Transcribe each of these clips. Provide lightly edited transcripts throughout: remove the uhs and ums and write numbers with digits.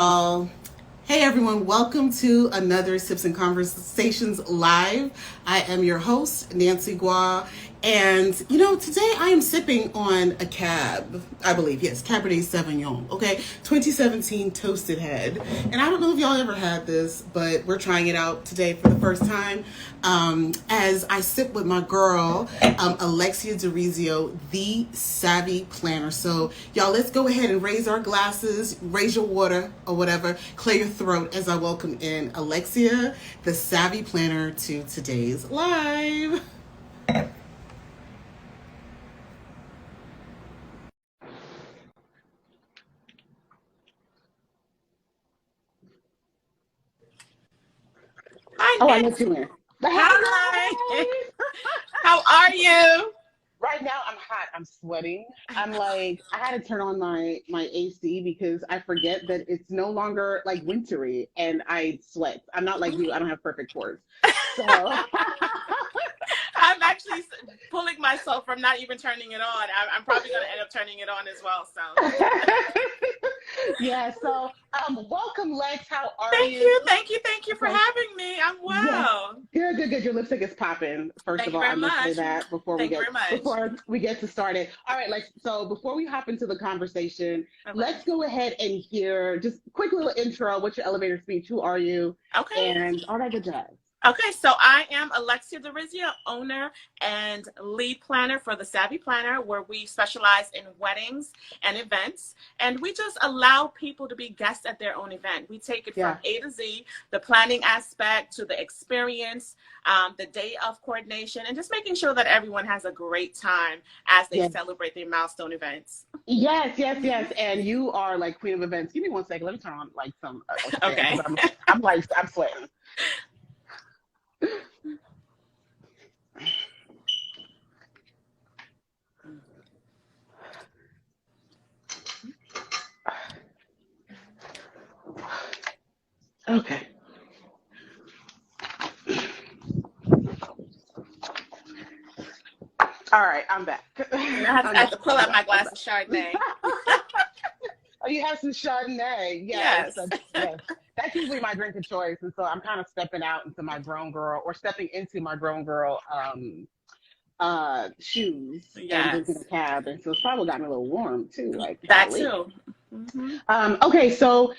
Uh, hey everyone, welcome to another Sips and Conversations Live. I am your host, Nancy Gua, and today I am sipping on a cab, I believe, yes, Cabernet Sauvignon, okay, 2017 Toasted Head. And I don't know if y'all ever had this, but we're trying it out today for the first time as I sip with my girl, Alexia DeRizio, the Savvy Planner. So, y'all, let's go ahead and raise our glasses, raise your water or whatever, clear your throat as I welcome in Alexia, the Savvy Planner, to today's live. Hi, Oh, I know Nancy. you in. Hi. How are you? Right now, I'm hot. I'm sweating. I'm like, I had to turn on my AC because I forget that it's no longer like wintry, and I sweat. I'm not like you. I don't have perfect pores. So, I'm actually pulling myself from not even turning it on. I'm probably going to end up turning it on as well. So, yeah. So, welcome, Lex. How are thank you? you, thank you, thank you for Okay. having me. I'm Yes. well. Good, good, good. Your lipstick is popping. First Thank of you all, very I must say much. that before we Thank you get very much. before we get to started. All right, like so before we hop into the conversation, Okay. let's go ahead and hear just a quick little intro. What's your elevator speech? Who are you? Okay. And all that good jazz. Okay, so I am Alexia DeRizio, owner and lead planner for the Savvy Planner, where we specialize in weddings and events. And we just allow people to be guests at their own event. We take it from Yeah. A to Z, the planning aspect to the experience, the day of coordination, and just making sure that everyone has a great time as they Yes. celebrate their milestone events. Yes, yes, yes. And you are like queen of events. Give me one second. Let me turn on like some a fan Okay. because I'm sweating. Okay. All right, I'm back. And I have to pull I'm out my back. I'm glass back. of Chardonnay. Oh, you have some Chardonnay. Yes, Yes. yes. That's usually my drink of choice, and so I'm kind of stepping out into my grown girl, or stepping into my grown girl shoes and drinking a Yes. cab, and so it's probably got me a little warm too. Like, That golly. too. Hmm. Okay, so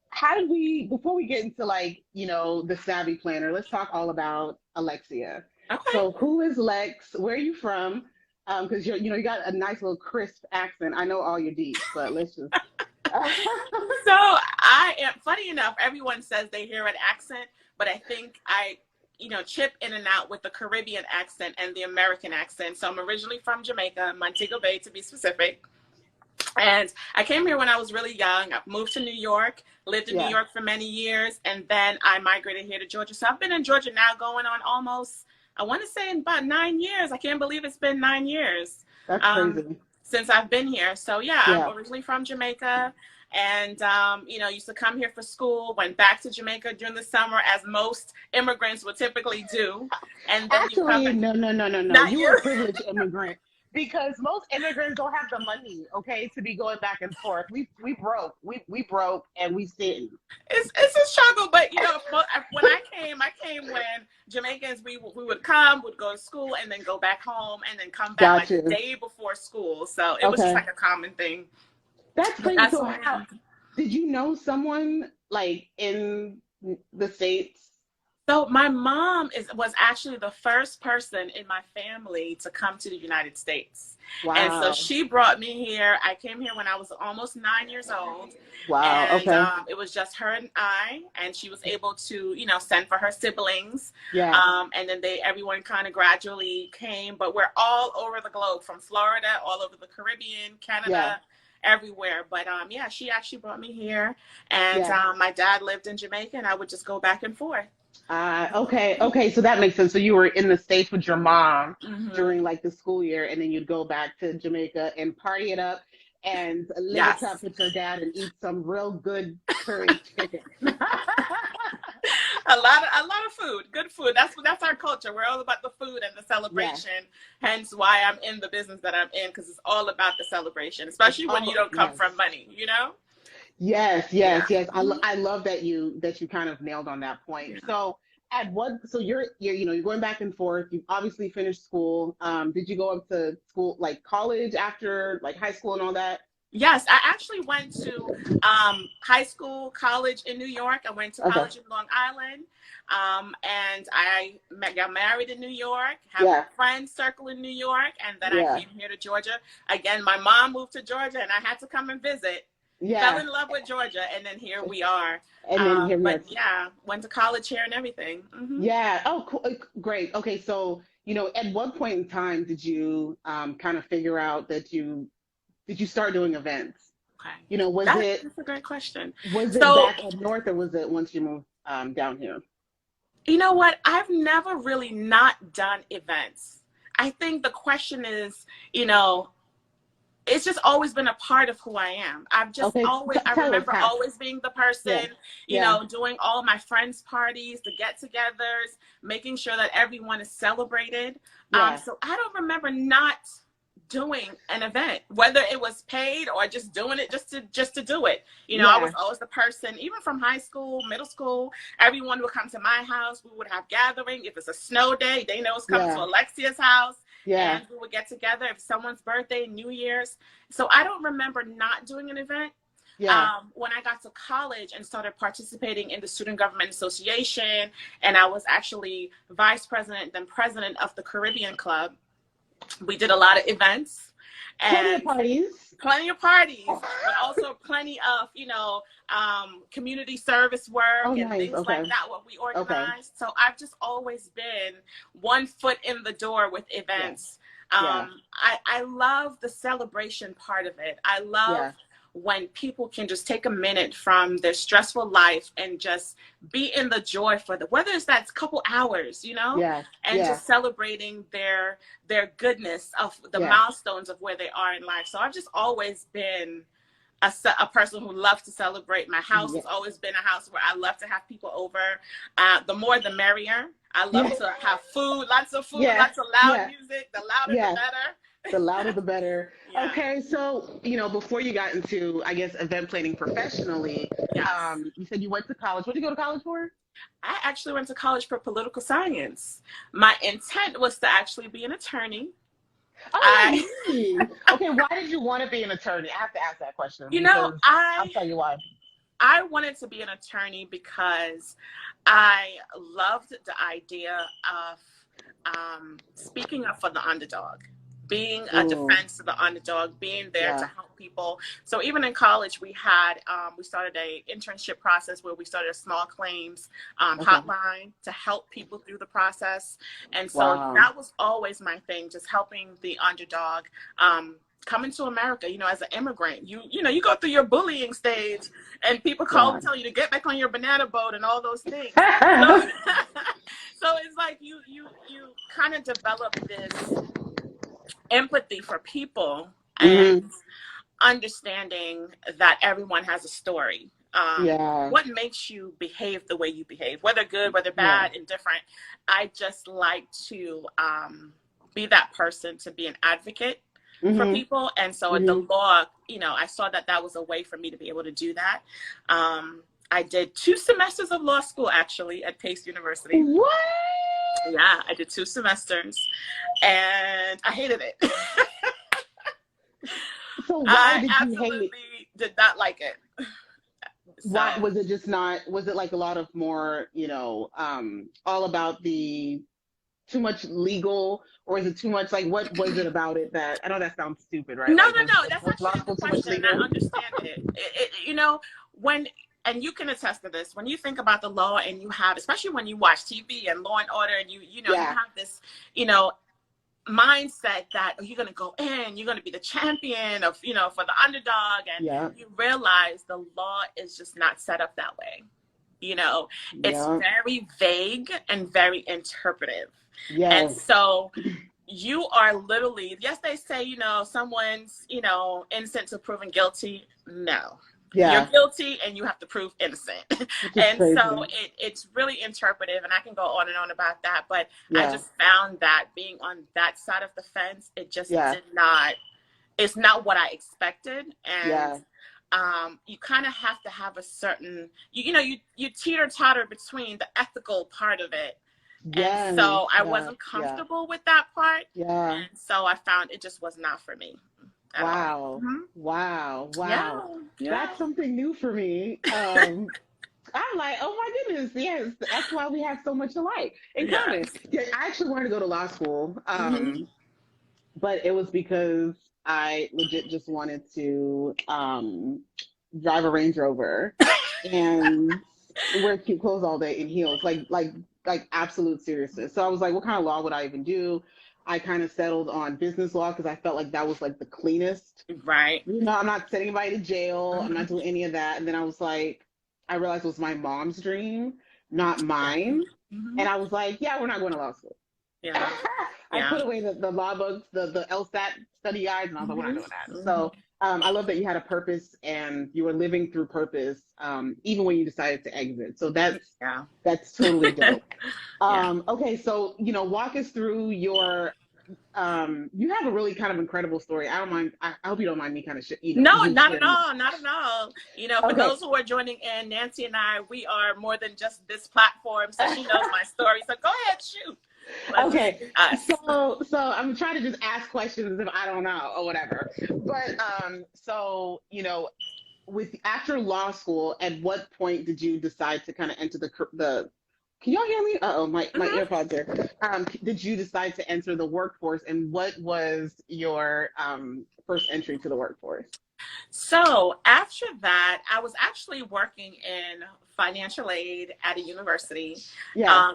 how did we? Before we get into like the Savvy Planner, let's talk all about Alexia. Okay. So who is Lex? Where are you from? Because you got a nice little crisp accent. I know all your deets, but let's just. So I am, funny enough, everyone says they hear an accent, but I think I chip in and out with the Caribbean accent and the American accent. So I'm originally from Jamaica, Montego Bay to be specific. And I came here when I was really young. I moved to New York, lived in New Yeah, York for many years, and then I migrated here to Georgia. So I've been in Georgia now going on almost, I want to say, in about 9 years. I can't believe it's been 9 years. that's Um, crazy. since I've been here. So yeah, I'm Yeah, originally from Jamaica, and used to come here for school. Went back to Jamaica during the summer, as most immigrants would typically do, and then you come actually, back. no, no, no, no, no. Not You were you. a privileged immigrant because most immigrants don't have the money, okay, to be going back and forth. We broke, and we sitting. It's a struggle, but when I came when Jamaicans we would come, would go to school, and then go back home, and then come back like Got the you. day before school. So it was just Okay, like a common thing. that's But crazy. that's So, who I how am. did you know someone like in the States? So my mom was actually the first person in my family to come to the United States. And so Wow. she brought me here. I came here when I was almost 9 years old. Wow. And Okay. it was just her and I, and she was able to, send for her siblings. Yeah. And then everyone kind of gradually came, but we're all over the globe, from Florida, all over the Caribbean, Yeah. Canada, everywhere. But yeah, she actually brought me here, and Yeah. my dad lived in Jamaica, and I would just go back and forth. Okay. Okay. So that makes sense. So you were in the States with your mom Hmm. during like the school year, and then you'd go back to Jamaica and party it up and live it up Yes. with your dad and eat some real good curry chicken. A lot of food, good food. That's our culture. We're all about the food and the Yeah. celebration. Hence why I'm in the business that I'm in, because it's all about the celebration, It's especially when you all don't come yes. from money. Yes, Yeah. yes, yes. Mhm. I love that you kind of nailed on that point. Yeah. So at what so you're you know you're going back and forth. You obviously finished school. Did you go up to school like college after like high school and all that? Yes, I actually went to high school, college in New York. I went to Okay. college in Long Island, and got married in New York. Have a Yeah. friend circle in New York, and then I Yeah. came here to Georgia. Again, my mom moved to Georgia, and I had to come and visit. Fell Yeah. in love with Georgia, and then here we are. And then here we But are. yeah, went to college here and everything. Yeah. Oh, cool. Great. Okay. So, at what point in time did you kind of figure out that did you start doing events? Okay, Was that's it a great question. was it So back up north or was it once you moved down here? you know what? I've never really not done events. I think the question is, you know, it's just always been a part of who I am. I've just Okay. always, I Tell us remember how. always being the person, Yeah. Yeah. doing all my friends' parties, the get togethers, making sure that everyone is celebrated. Yeah. So I don't remember not doing an event, whether it was paid or just doing it just to do it. I was Yeah. always the person, even from high school, middle school, everyone would come to my house. We would have gathering. If it's a snow day, they know it's coming to Yeah. Alexia's house. Yeah. And we would get together if someone's birthday, New Year's. So I don't remember not doing an event. Yeah. When I got to college and started participating in the Student Government Association, and I was actually vice president, then president of the Caribbean Club, we did a lot of events Plenty of and parties. plenty of parties, but also plenty of, community service work Oh, and nice. things Okay. like that, what we Okay. organized. So I've just always been one foot in the door with events. Yeah. I love the celebration part of it. I love Yeah. when people can just take a minute from their stressful life and just be in the joy for whether it's that couple hours, Yeah. and Yeah. just celebrating their goodness of the Yeah. milestones of where they are in life. So I've just always been a person who loves to celebrate. My house Yeah. has always been a house where I love to have people over. The more the merrier. I love Yeah. to have food, lots of food, Yeah. lots of loud Yeah. music. The louder Yeah. the better. The louder the better. Yeah. Okay, so before you got into, I guess, event planning professionally, Yes. you said you went to college. What did you go to college for? I actually went to college for political science. My intent was to actually be an attorney. Oh, nice. Okay, why did you want to be an attorney? I have to ask that question. Because I'll tell you why. I wanted to be an attorney because I loved the idea of speaking up for the underdog, being a Ooh. defense to the underdog, being there Yeah. to help people. So even in college, we started a internship process where we started a small claims hotline to help people through the process. And so Wow. that was always my thing, just helping the underdog. Coming to America, as an immigrant, you go through your bullying stage, and people call and tell you to get back on your banana boat and all those things. So, so it's like you kind of develop this empathy for people and understanding that everyone has a story. Yeah. What makes you behave the way you behave, whether good, whether bad, indifferent. I just like to be that person, to be an advocate for people. And so the law, I saw that was a way for me to be able to do that. I did 2 semesters of law school, actually, at Pace University. What? Yeah, I did 2 semesters, and I hated it. So why did you absolutely hate? did not like it. Why So- was it just not? Was it like a lot of more, all about the too much legal, or is it too much like what was it about it that I know that sounds stupid, right? No, Like, no, no. That's was law actually a school good too much question, and I legal? understand it. When, and you can attest to this, when you think about the law and you have, especially when you watch TV and Law and Order, and you have this, mindset that you're going to go in, you're going to be the champion of, for the underdog, and you realize the law is just not set up that way. It's very vague and very interpretive. Yes. And so you are literally, yes, they say, someone's, innocent till proven guilty. No. Yeah. You're guilty and you have to prove innocent. And crazy. so it's really interpretive, and I can go on and on about that. But Yeah. I just found that being on that side of the fence, it just Yeah. did not, it's not what I expected. And Yeah. you kind of have to have a certain, you teeter-totter between the ethical part of it. Yes. And so I Yeah. wasn't comfortable with that part. Yeah. And so I found it just was not for me at all. Wow. Mhm. Wow. Wow. Yeah. That's something new for me. I'm like, oh my goodness, yes, that's why we have so much alike in common. Yes. Yeah, I actually wanted to go to law school, Mhm. but it was because I legit just wanted to drive a Range Rover and wear cute clothes all day in heels, like absolute seriousness. So I was like, what kind of law would I even do? I kind of settled on business law because I felt like that was like the cleanest. Right. You know, I'm not sending anybody to jail. I'm Mhm. not doing any of that. And then I was like, I realized it was my mom's dream, not mine. Mhm. And I was like, yeah, we're not going to law school. Yeah. I Yeah. put away the law books, the LSAT study guides, and I was like, we're not doing that. Mhm. So I love that you had a purpose and you were living through purpose, even when you decided to exit. So Yeah. that's totally dope. Yeah. Okay, so walk us through your you have a really kind of incredible story. I don't mind. I hope you don't mind me kind of No, you not at sharing. all. Not at all. For Okay. those who are joining in, Nancy and I, we are more than just this platform. So she knows my story. So go ahead, shoot. Okay. Us. So I'm trying to just ask questions if I don't know or whatever. But so with after law school, at what point did you decide to kind of enter the can y'all hear me? Uh-oh, my Mhm. AirPods here. Did you decide to enter the workforce, and what was your first entry to the workforce? So after that, I was actually working in financial aid at a university. Yeah.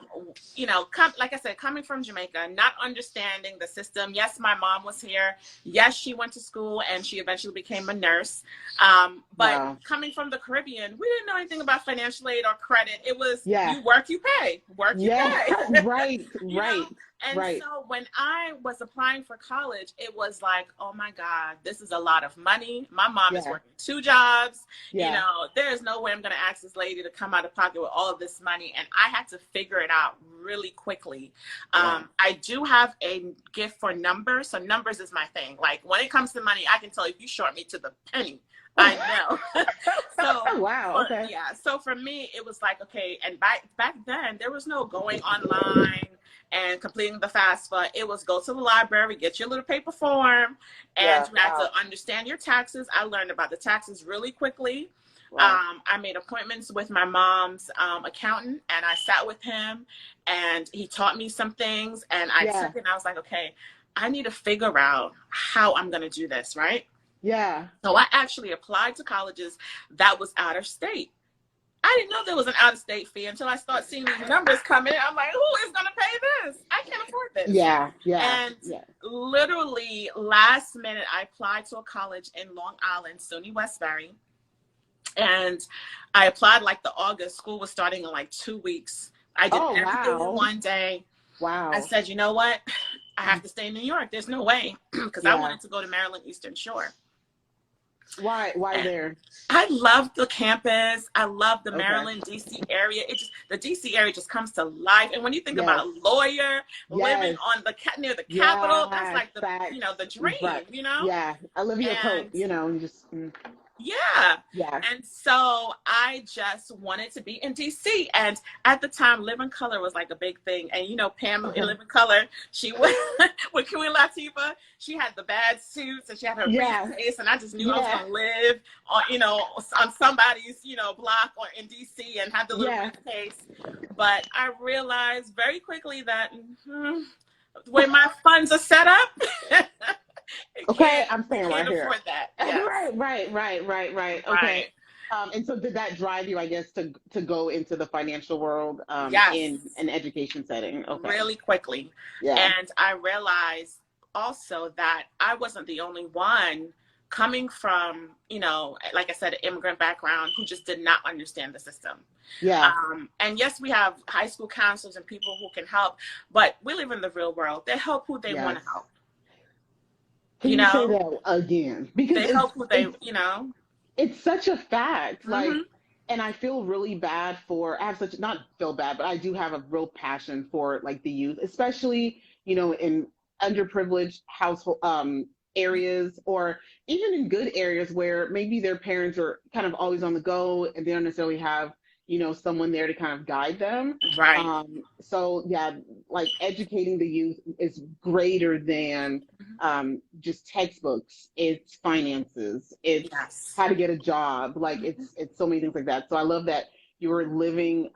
Like I said, coming from Jamaica, not understanding the system. Yes, my mom was here. Yes, she went to school and she eventually became a nurse. But Wow. coming from the Caribbean, we didn't know anything about financial aid or credit. It was Yeah. you work, you pay. Work, you Yeah. pay. Right. You Right. know? And Right. so when I was applying for college, it was like, oh my God, this is a lot of money. My mom is Yeah. working 2 jobs. Yeah. There is no way I'm going to ask this lady to come out of pocket with all of this money. And I had to figure it out really quickly. Yeah. I do have a gift for numbers. So numbers is my thing. Like when it comes to money, I can tell if you short me to the penny. I know. So Wow. Okay. yeah. So for me, it was like, okay. And back then, there was no going online and completing the FAFSA. It was go to the library, get your little paper form, and you have to understand your taxes. I learned about the taxes really quickly. Wow. I made appointments with my mom's accountant, and I sat with him, and he taught me some things, and I took it, and I was like, okay, I need to figure out how I'm going to do this, right? Yeah. So I actually applied to colleges that was out of state. I didn't know there was an out-of-state fee until I started seeing these numbers come in. I'm like, who is going to pay this? I can't afford this. Yeah. Yeah. And yeah. literally last minute, I applied to a college in Long Island, SUNY Westbury. And I applied like the August. School was starting in like 2 weeks. I did everything in one day. Wow. I said, you know what? I have to stay in New York. There's no way. Because I wanted to go to Maryland Eastern Shore. Why there? I love the campus. I love the Maryland, DC area. The DC area just comes to life. And when you think about a lawyer living on near the Capitol, that's like the dream, Yeah. Olivia Pope, just. Yeah. And so I just wanted to be in DC. And at the time, Live in Color was like a big thing. And Pam in Live in Color, she was with Queen Latifah. She had the bad suits and she had her briefcase. And I just knew I was going to live on somebody's, block or in DC and have the little briefcase. But I realized very quickly that the way my funds are set up. Okay, I'm saying right here. Afford that. Yes. Right. Okay. And so did that drive you, I guess, to go into the financial world in an education setting? Okay. Really quickly. Yeah. And I realized also that I wasn't the only one coming from, like I said, an immigrant background who just did not understand the system. Yeah. And yes, we have high school counselors and people who can help, but we live in the real world. They help who they want to help. Can you say that again? Because they help who they, It's such a fact. Like, and I feel really bad not feel bad, but I do have a real passion for like the youth, especially, in underprivileged household, areas, or even in good areas where maybe their parents are kind of always on the go and they don't necessarily have, someone there to kind of guide them. Right. So yeah, like educating the youth is greater than just textbooks. It's finances. It's Yes. how to get a job. Like it's so many things like that. So I love that you were living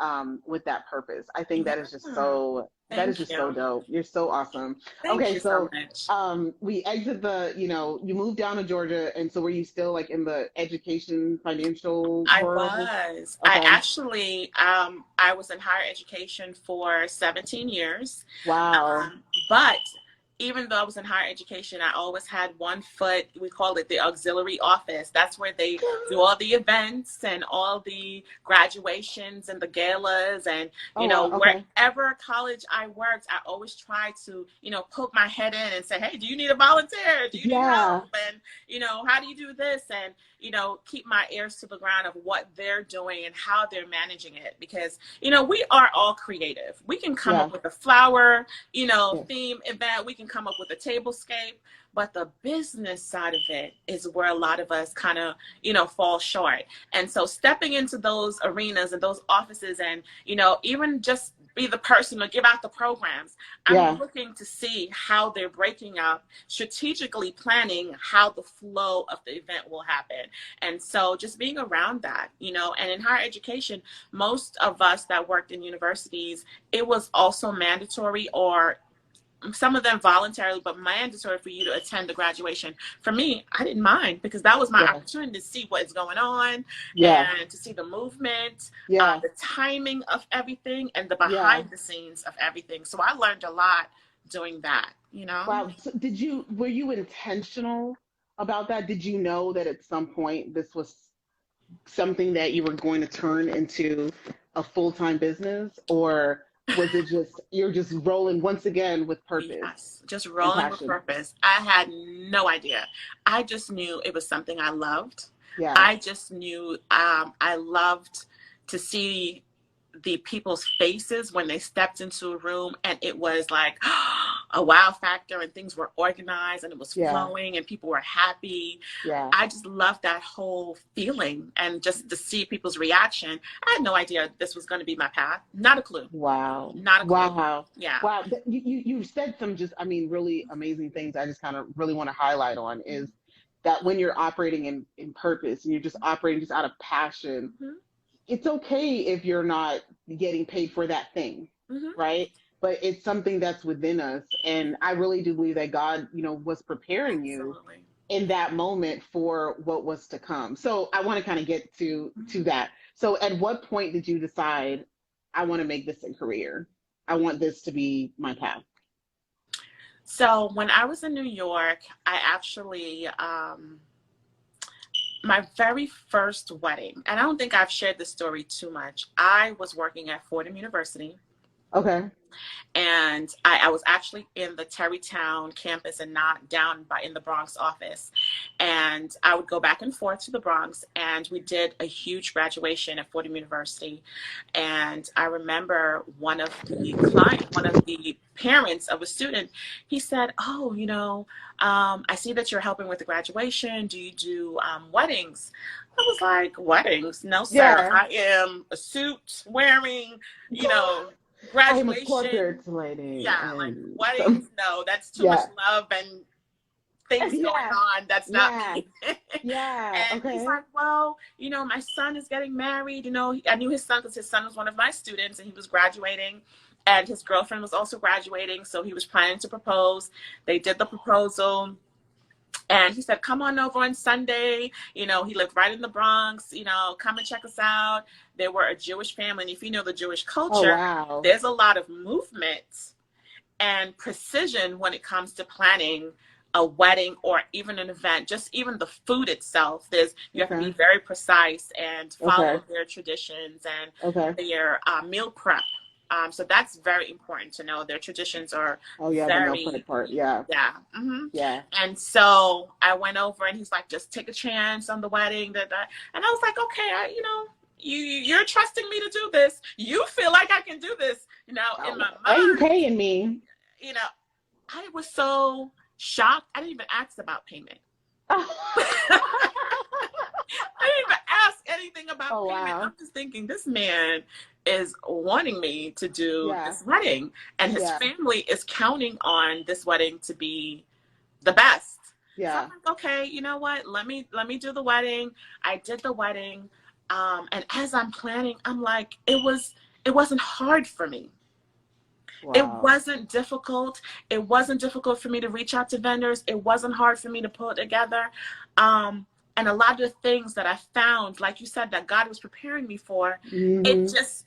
with that purpose. I think that is just Yeah. so Thank so you. dope. You're so awesome. Thank Okay, you so so much. we exit you moved down to Georgia, and so were you still like in the education financial I world? was. I Okay. actually, I was in higher education for 17 years. Wow. But even though I was in higher education, I always had one foot, we call it the auxiliary office. That's where they do all the events and all the graduations and the galas. And, Oh wow. Okay. wherever college I worked, I always tried to, poke my head in and say, hey, do you need a volunteer? Do you need Yeah. help? And, how do you do this? And, keep my ears to the ground of what they're doing and how they're managing it. Because, we are all creative. We can come Yeah. up with a flower, Yeah. theme event. We can come up with a tablescape, but the business side of it is where a lot of us kind of, fall short. And so stepping into those arenas and those offices and, even just be the person to give out the programs, Yeah. I'm looking to see how they're breaking up, strategically planning how the flow of the event will happen. And so just being around that, and in higher education, most of us that worked in universities, it was also mandatory, or some of them voluntarily, but mandatory for you to attend the graduation. For me, I didn't mind because that was my Yeah. opportunity to see what is going on Yeah. and to see the movement, Yeah. the timing of everything, and the Yeah. behind the scenes of everything. So I learned a lot doing that, Wow. So were you intentional about that? Did you know that at some point this was something that you were going to turn into a full-time business, or was it just you're just rolling once again with purpose Yes, just and rolling with passion? purpose. I had no idea. I just knew it was something I loved. Yeah. I just knew I loved to see the people's faces when they stepped into a room, and it was like a wow factor, and things were organized and it was Yeah. flowing and people were happy. Yeah. I just loved that whole feeling, and just to see people's reaction. I had no idea this was going to be my path. Not a clue. Wow. Not a clue. Wow. Yeah. Wow. You said some just, really amazing things I just kind of really want to highlight on is that when you're operating in purpose and you're just operating just out of passion, Mhm. it's okay if you're not getting paid for that thing, Mhm. right? But it's something that's within us. And I really do believe that God, was preparing you Absolutely. in that moment for what was to come. So I want to kind of get to that. So at what point did you decide, I want to make this a career? I want this to be my path. So when I was in New York, I actually, my very first wedding, and I don't think I've shared this story too much. I was working at Fordham University, Okay. and I was actually in the Terrytown campus and not down in the Bronx office. And I would go back and forth to the Bronx, and we did a huge graduation at Fordham University. And I remember one of the parents of a student, he said, oh, I see that you're helping with the graduation. Do you do weddings? I was like, weddings? No, sir. Yeah. I am a suit wearing, I'm a graduation. corporate lady. Yeah, like and weddings, no, that's too Yeah. much love and things going Yeah. on. That's not Yeah. me. Yeah. And Okay. he's like, well, my son is getting married. I knew his son because his son was one of my students, and he was graduating, and his girlfriend was also graduating. So he was planning to propose. They did the proposal. And he said, come on over on Sunday. He lived right in the Bronx, come and check us out. They were a Jewish family. And if you know the Jewish Oh culture, wow. there's a lot of movement and precision when it comes to planning a wedding or even an event. Just even the food itself, you have to be Okay. very precise and follow Okay. their traditions and Okay. their meal prep. So that's very important to know. Their traditions are Oh yeah, the very, meal prep part. Yeah. yeah. Hmm. Yeah. And so I went over, and he's like, just take a chance on the wedding. And I was like, okay, you're trusting me to do this. You feel like I can do this. In my Why are you mind, paying me? I was so shocked. I didn't even ask about payment. I didn't even ask anything about Oh, payment. wow. I'm just thinking, this man is wanting me to do Yeah. this wedding, and his Yeah. family is counting on this wedding to be the best. So Yeah. I'm like, okay, you know what? Let me do the wedding. I did the wedding, and as I'm planning, I'm like, it wasn't hard for me. It Wow. wasn't difficult. It wasn't difficult for me to reach out to vendors. It wasn't hard for me to pull it together. And a lot of the things that I found, like you said, that God was preparing me for, Mhm.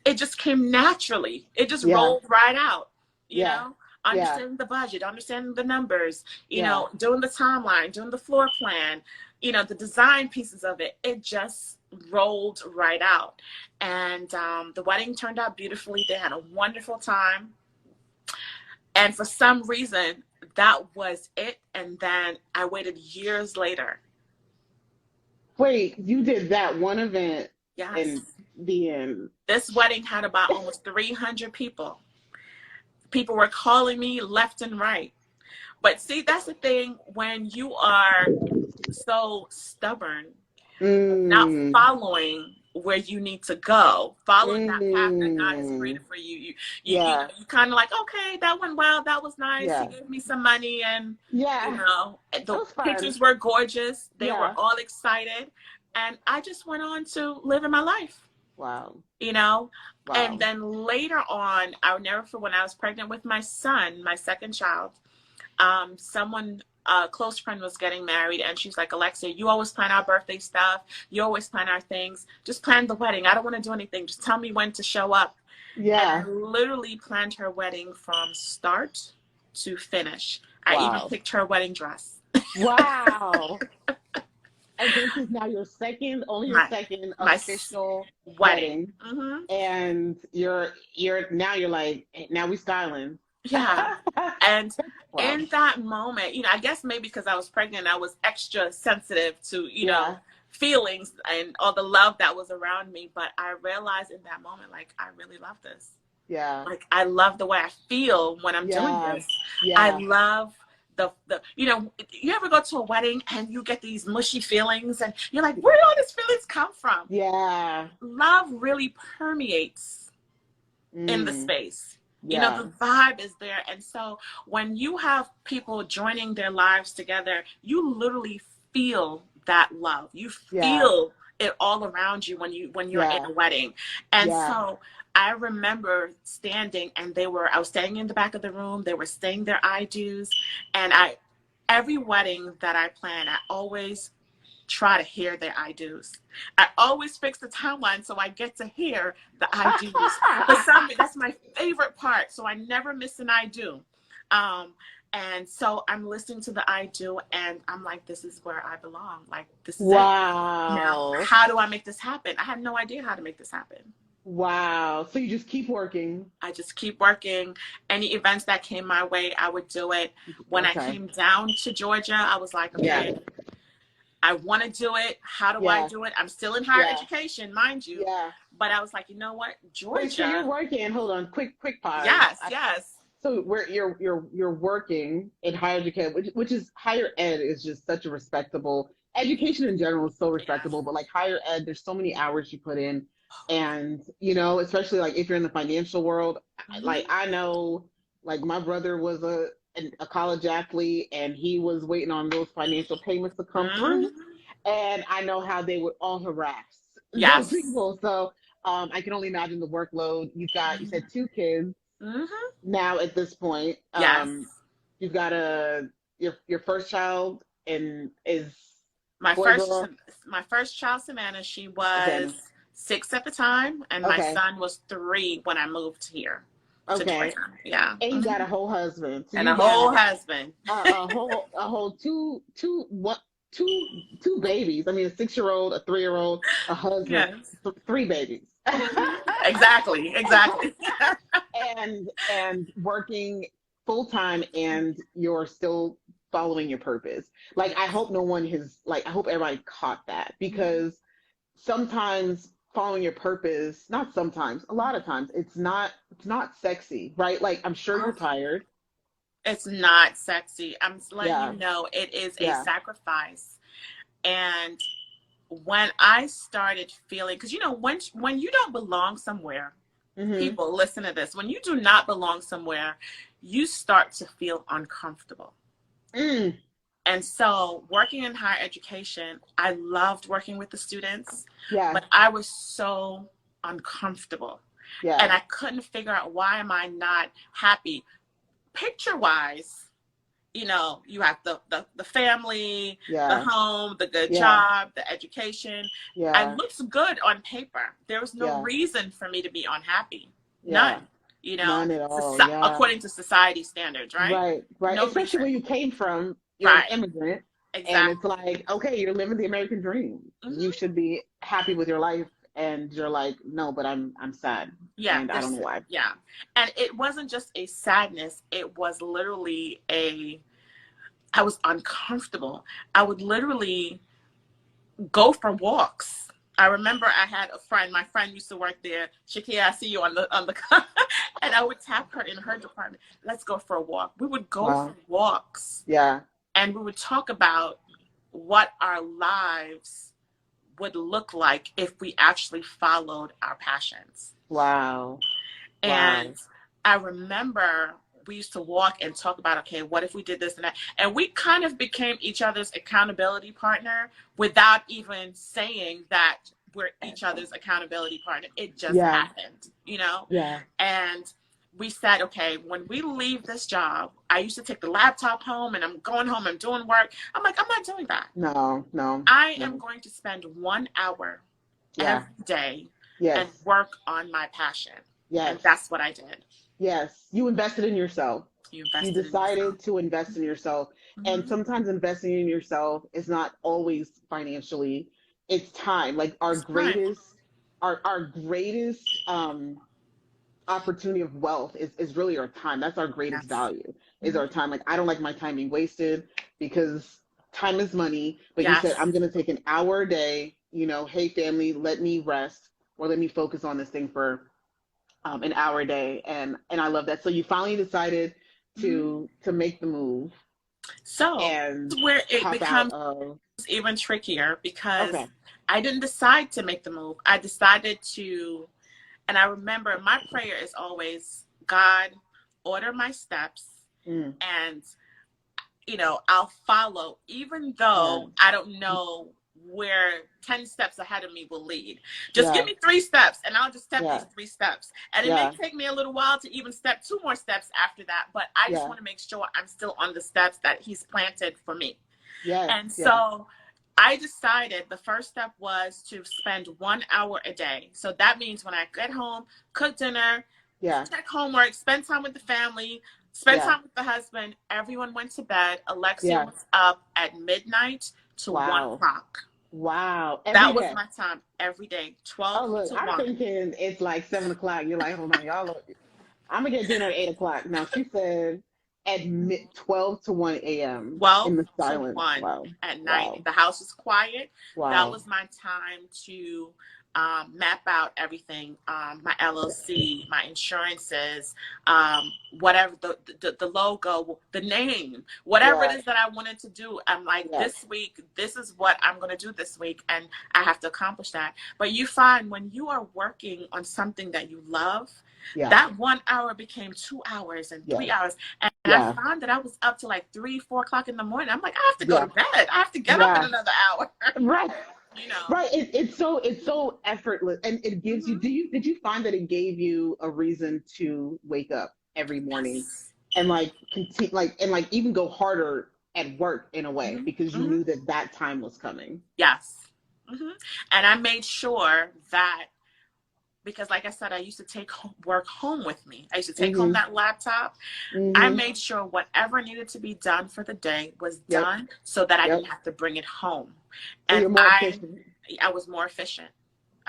it just came naturally. It just Yeah. rolled right out, you Yeah. know, understanding the budget, understanding the numbers, you Yeah. know, doing the timeline, doing the floor plan, you know, the design pieces of it. It just rolled right out. And the wedding turned out beautifully. They had a wonderful time. And for some reason, that was it. And then I waited years later. Wait, you did that one event Yes. and the end. This wedding had about almost 300 people. People were calling me left and right. But see, that's the thing when you are so stubborn, not following where you need to go, following that path that God has created for you. Yeah. You kind of like, okay, that went well, that was nice. Yeah. He gave me some money, and Yeah. you know, the was fun. pictures were gorgeous. They Yeah. were all excited, and I just went on to living my life. Wow. You know, Wow. and then later on, I'll never forget when I was pregnant with my son, my second child. Someone, a close friend, was getting married, and she's like, Alexia, you always plan our birthday stuff. You always plan our things. Just plan the wedding. I don't want to do anything. Just tell me when to show up. Yeah. And I literally planned her wedding from start to finish. I Wow. even picked her wedding dress. Wow. And this is now your second official wedding. Mm-hmm. And you're like, now we styling. Yeah. And Wow. in that moment, you know, I guess maybe because I was pregnant, I was extra sensitive to, you know, feelings and all the love that was around me. But I realized in that moment, like, I really love this. Yeah. Like, I love the way I feel when I'm doing this. Yeah. I love the, you know, you ever go to a wedding and you get these mushy feelings and you're like, where do all these feelings come from? Yeah. Love really permeates in the space. You know, the vibe is there. And so when you have people joining their lives together, you literally feel that love. You feel it all around you when you're in a wedding. And so I remember standing, and I was standing in the back of the room. They were saying their I do's. And every wedding that I plan, I always try to hear their I do's. I always fix the timeline so I get to hear the I do's. That's my favorite part. So I never miss an I do. And so I'm listening to the I do, and I'm like, this is where I belong. Like, this is it. Now, how do I make this happen? I had no idea how to make this happen. Wow. So you just keep working. I just keep working. Any events that came my way, I would do it. When I came down to Georgia, I was like, okay, I want to do it. How do I do it? I'm still in higher education, mind you. Yeah. But I was like, you know what? Georgia. Wait, so you're working. Hold on. Quick pause. Yes. So you're working in higher education, which is higher ed is just such a respectable education in general is so respectable, but like higher ed, there's so many hours you put in. And, you know, especially like if you're in the financial world, like I know, like my brother was a college athlete and he was waiting on those financial payments to come through. And I know how they would all harass those people. So I can only imagine the workload. You said 2 kids now at this point. You've got your first child and is my first child, Savannah. She was 6 at the time, and my son was 3 when I moved here. Okay. Yeah. And you got a whole husband. So and a whole husband. A whole two babies. I mean, a 6-year-old, a 3-year-old, a husband, 3 babies. Exactly. And working full time, and you're still following your purpose. Like, I hope I hope everybody caught that, because sometimes following your purpose, not sometimes, a lot of times, it's not sexy, right? Like, I'm sure you're tired. It's not sexy. I'm just letting Yeah. you know it is a Yeah. sacrifice. And when I started feeling, because you know, when you don't belong somewhere, people listen to this. When you do not belong somewhere, you start to feel uncomfortable. Mm. And so, working in higher education, I loved working with the students, Yeah. but I was so uncomfortable. Yeah. And I couldn't figure out, why am I not happy? Picture-wise, you know, you have the family, Yeah. the home, the good Yeah. job, the education. Yeah. It looks good on paper. There was no Yeah. reason for me to be unhappy. Yeah. None. You know, None at all. Yeah. according to society standards, right? Right. Right. No Especially reason. where you came from, you're Right. an immigrant. Exactly. And it's like, okay, you're living the American dream. You should be happy with your life. And you're like, no, but I'm sad. Yeah. And I don't know why. Yeah. And it wasn't just a sadness. It was literally I was uncomfortable. I would literally go for walks. I remember I had a friend, my friend used to work there. Shakia, I see you on the and I would tap her in her department. Let's go for a walk. We would go for walks. Yeah. And we would talk about what our lives would look like if we actually followed our passions. Wow. And I remember we used to walk and talk about, okay, what if we did this and that? And we kind of became each other's accountability partner without even saying that we're each other's accountability partner. It just happened, you know? Yeah. And we said, okay, when we leave this job, I used to take the laptop home and I'm going home, I'm doing work. I'm like, I'm not doing that. No. I am going to spend 1 hour every day and work on my passion. Yes. And that's what I did. Yes. You invested in yourself. You decided to invest in yourself. And sometimes investing in yourself is not always financially. It's time. Like our greatest opportunity of wealth is really our time. That's our greatest value, is our time. Like, I don't like my time being wasted, because time is money. But you said, I'm going to take an hour a day, you know, hey family, let me rest, or let me focus on this thing for an hour a day. And I love that. So you finally decided to make the move. So and where it becomes even trickier, because I didn't decide to make the move. I decided to, and I remember my prayer is always, God, order my steps, and, you know, I'll follow, even though I don't know where 10 steps ahead of me will lead. Just give me 3 steps and I'll just step these 3 steps. And it may take me a little while to even step 2 more steps after that, but I just want to make sure I'm still on the steps that he's planted for me. And so I decided the first step was to spend 1 hour a day. So that means when I get home, cook dinner, check homework, spend time with the family, spend time with the husband. Everyone went to bed. Alexia was up at midnight to 1 o'clock. Wow. That was my time every day, 12 to 1. I'm thinking it's like 7 o'clock. You're like, hold on, y'all. I'm going to get dinner at 8 o'clock. Now, she said at 12 to 1 a.m. in the silence. 1 at night. The house is quiet. That was my time to map out everything, my LLC, my insurances, whatever the logo, the name, whatever it is that I wanted to do. I'm like, this week, this is what I'm going to do this week, and I have to accomplish that. But you find when you are working on something that you love, that 1 hour became 2 hours and 3 hours. And I found that I was up to like 3, 4 o'clock in the morning. I'm like, I have to go to bed. I have to get up in another hour. Right. You know. Right. It's so effortless, and it gives you. Did you find that it gave you a reason to wake up every morning and like continue, and even go harder at work in a way, because you knew that time was coming? Yes. And I made sure that, because like I said, I used to take work home with me. I used to take home that laptop. I made sure whatever needed to be done for the day was done, so that I didn't have to bring it home. And I was more efficient.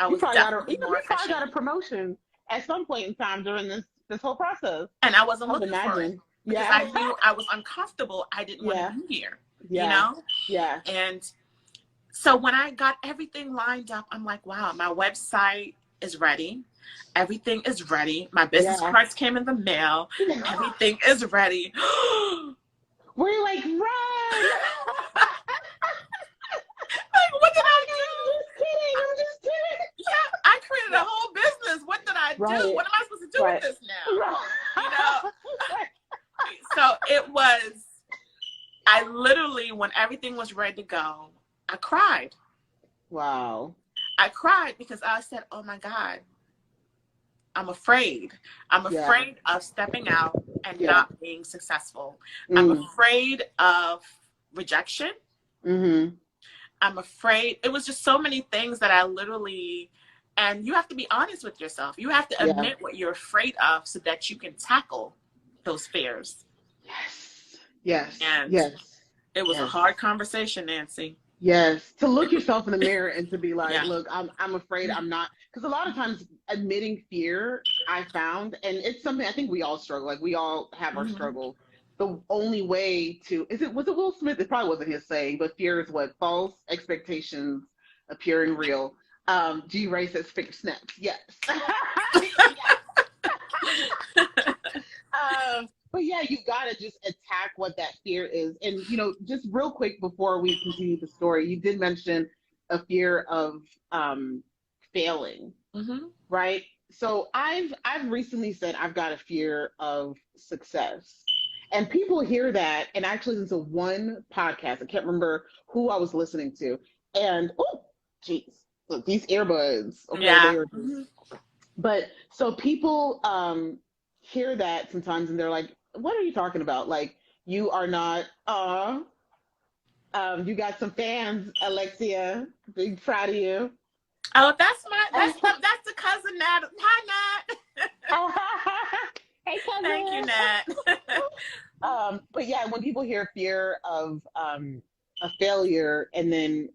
You probably got a promotion at some point in time during this whole process. And I wasn't looking for it, because I knew I was uncomfortable. I didn't want to be here, you know? Yeah. And so when I got everything lined up, I'm like, wow, my website is ready. Everything is ready. My business Yeah. cards came in the mail. Everything is ready. Were you like, run? Like, what did I I'm do? just kidding. I'm just kidding. Yeah, I created a whole business. What did I do? Right. What am I supposed to do Right. with this now? Right. You know? So it was, I literally, when everything was ready to go, I cried. Wow. I cried because I said, oh my God, I'm afraid. I'm Yeah. afraid of stepping out and Yeah. not being successful. I'm Mm. afraid of rejection. Mm-hmm. I'm afraid. It was just so many things that I literally, and you have to be honest with yourself. You have to Yeah. admit what you're afraid of so that you can tackle those fears. Yes. Yes. And Yes. it was a Yes. hard conversation, Nancy. Yes. To look yourself in the mirror and to be like, Yeah. look, I'm afraid I'm not, because a lot of times admitting fear, I found, and it's something I think we all struggle, like we all have our Mhm. struggles. The only way to, was it Will Smith? It probably wasn't his saying, but fear is what? False expectations appearing real. G. Ray says finger snaps. Yes. But yeah, you gotta just attack what that fear is. And just real quick before we continue the story, you did mention a fear of failing, Mm-hmm. right? So I've recently said I've got a fear of success. And people hear that, and I actually listened to one podcast. I can't remember who I was listening to. And oh, geez, look, these earbuds. Okay, Yeah. they were just. Mm-hmm. But so people hear that sometimes, and they're like, "What are you talking about? Like, you are not. You got some fans, Alexia. Big proud of you." Oh, that's the cousin Nat. Hi, Nat. Hey, cousin. Thank you, Nat. But yeah, when people hear fear of a failure, and then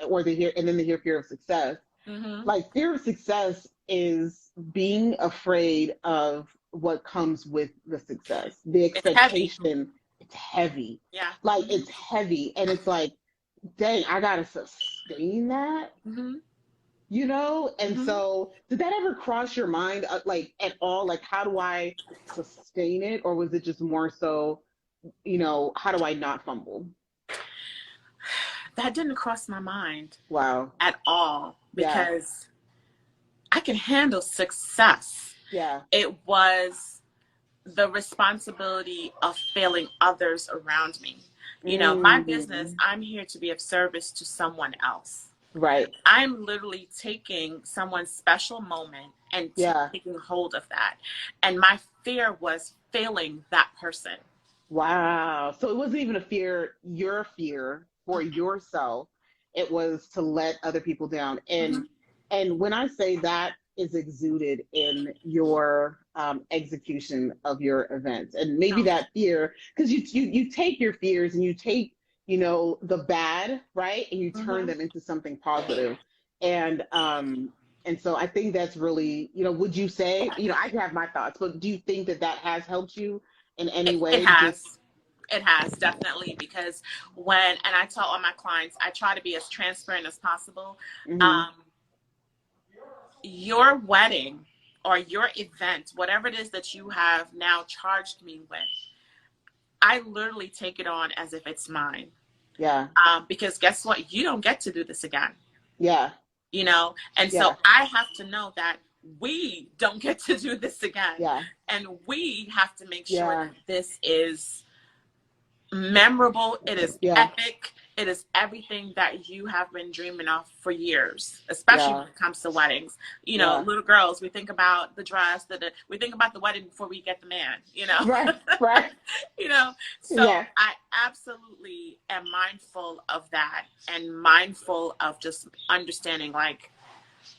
or they hear fear of success. Mm-hmm. Like fear of success is being afraid of what comes with the success, the expectation. It's heavy. Yeah. Like it's heavy, and it's like, dang, I gotta sustain that. Mm-hmm. And Mm-hmm. so did that ever cross your mind, like at all? Like, how do I sustain it? Or was it just more so, how do I not fumble? That didn't cross my mind. Wow. At all, because I can handle success. Yeah. It was the responsibility of failing others around me. My business, I'm here to be of service to someone else. Right. I'm literally taking someone's special moment and taking hold of that. And my fear was failing that person. Wow. So it wasn't even your fear for yourself. It was to let other people down. And when I say that is exuded in your execution of your events, and maybe that fear, because you take your fears and you take the bad, right, and you turn them into something positive. And so I think that's really, would you say, I can have my thoughts, but do you think that has helped you in any way? It has. It has, definitely, because and I tell all my clients, I try to be as transparent as possible. Mm-hmm. Your wedding or your event, whatever it is that you have now charged me with, I literally take it on as if it's mine. Yeah. Because guess what? You don't get to do this again. Yeah. And so I have to know that we don't get to do this again. Yeah. And we have to make sure that this is memorable. It is epic. It is everything that you have been dreaming of for years, especially when it comes to weddings. Little girls, we think about the dress, we think about the wedding before we get the man, Right. So I absolutely am mindful of that, and mindful of just understanding, like,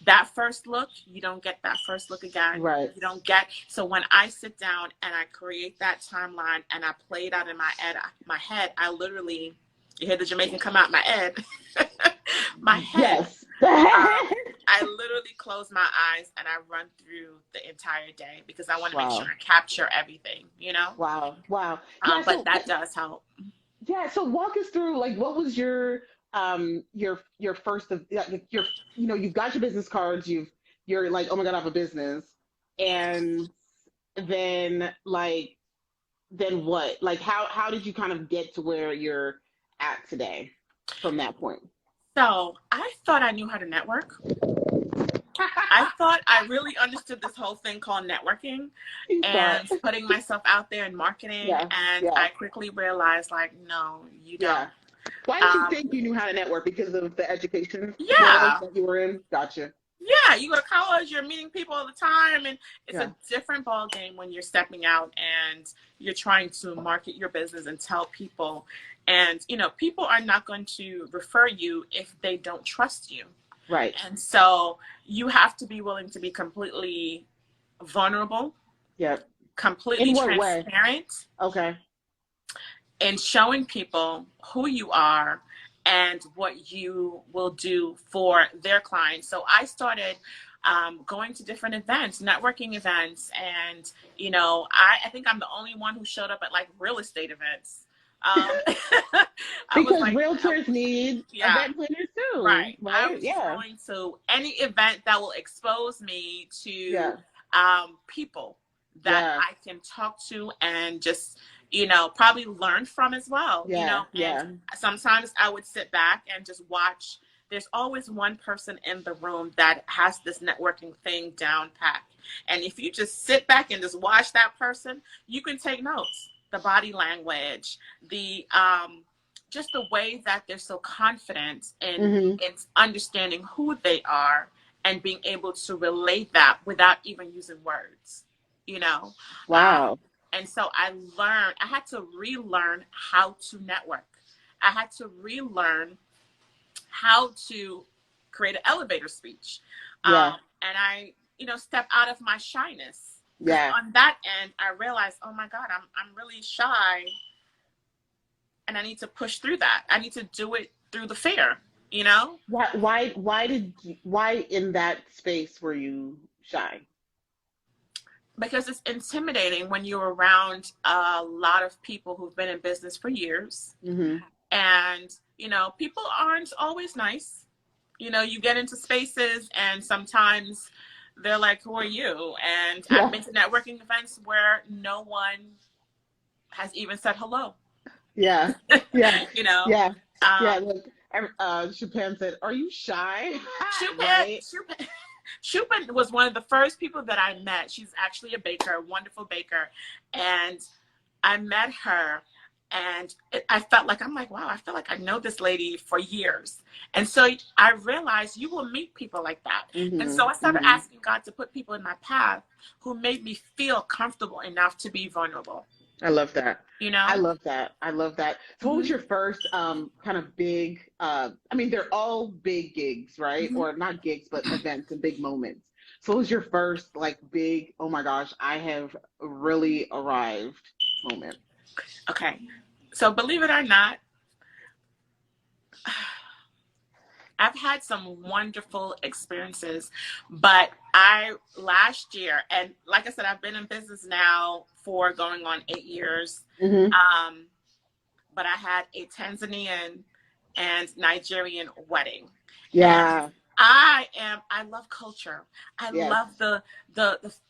that first look, you don't get that first look again. Right. You don't get. So when I sit down and I create that timeline and I play it out in my head, I literally, you hear the Jamaican come out my head. My head. Yes. I literally close my eyes and I run through the entire day because I want to make sure I capture everything, Wow. But that does help. Yeah. So walk us through, like, what was your first of, you've got your business cards, you've you're like, oh my God, I have a business. And then like, then what? Like how did you kind of get to where you're at today from that point? So I thought I knew how to network. I thought I really understood this whole thing called networking You thought. and putting myself out there in marketing. Yeah, And yeah, I quickly realized, like, no, you don't. yeah. Why did you Um, think you knew how to network? Because of the education world yeah, that you were in? Gotcha. yeah. You go to college, you're meeting people all the time, and it's Yeah, a different ball game when you're stepping out and you're trying to market your business and tell people. And people are not going to refer you if they don't trust you. right. And so you have to be willing to be completely vulnerable, Yep. completely In what way? transparent, Okay. and showing people who you are and what you will do for their clients. So I started going to different events, networking events, and I think I'm the only one who showed up at like real estate events. I was Because like, realtors need yeah, event planners too, right. I right? was just Yeah. going to any event that will expose me to Yeah. people that Yeah. I can talk to and just, probably learn from as well, Yeah. and Yeah. sometimes I would sit back and just watch. There's always one person in the room that has this networking thing down pat. And if you just sit back and just watch that person, you can take notes. The body language, the just the way that they're so confident Hmm. in understanding who they are and being able to relate that without even using words, you know. Um, Wow. and so I had to relearn how to network. I had to relearn how to create an elevator speech. Yeah. And I, step out of my shyness. Because Yeah. on that end, I realized, oh my God, I'm really shy, and I need to push through that. I need to do it through the fear, you know? Why in that space were you shy? Because it's intimidating when you're around a lot of people who've been in business for years. Hmm. And, people aren't always nice. You get into spaces and sometimes they're like, who are you? And Yeah. I've been to networking events where no one has even said hello, Yeah. Yeah. you know? Yeah. Yeah. Um, Like, Chopin said, "Are you shy?" Shupin, Right? Shupin, Shupin was one of the first people that I met. She's actually a baker, a wonderful baker. And I met her and I felt like, I'm like, wow, I feel like I know this lady for years. And so I realized you will meet people like that. And Hmm. so I started Hmm. asking God to put people in my path who made me feel comfortable enough to be vulnerable, I love that. you know? I love that. I love that. So what was Mhm, your first kind of big I mean they're all big gigs, right? mhm. Or not gigs, but events and big moments. So what was your first like big, oh my gosh, I have really arrived moment? Okay. So believe it or not, I've had some wonderful experiences, but last year, and like I said, I've been in business now for going on 8 years. Hmm. Um, but I had a Tanzanian and Nigerian wedding. And Yeah. I love culture. I Yes. love the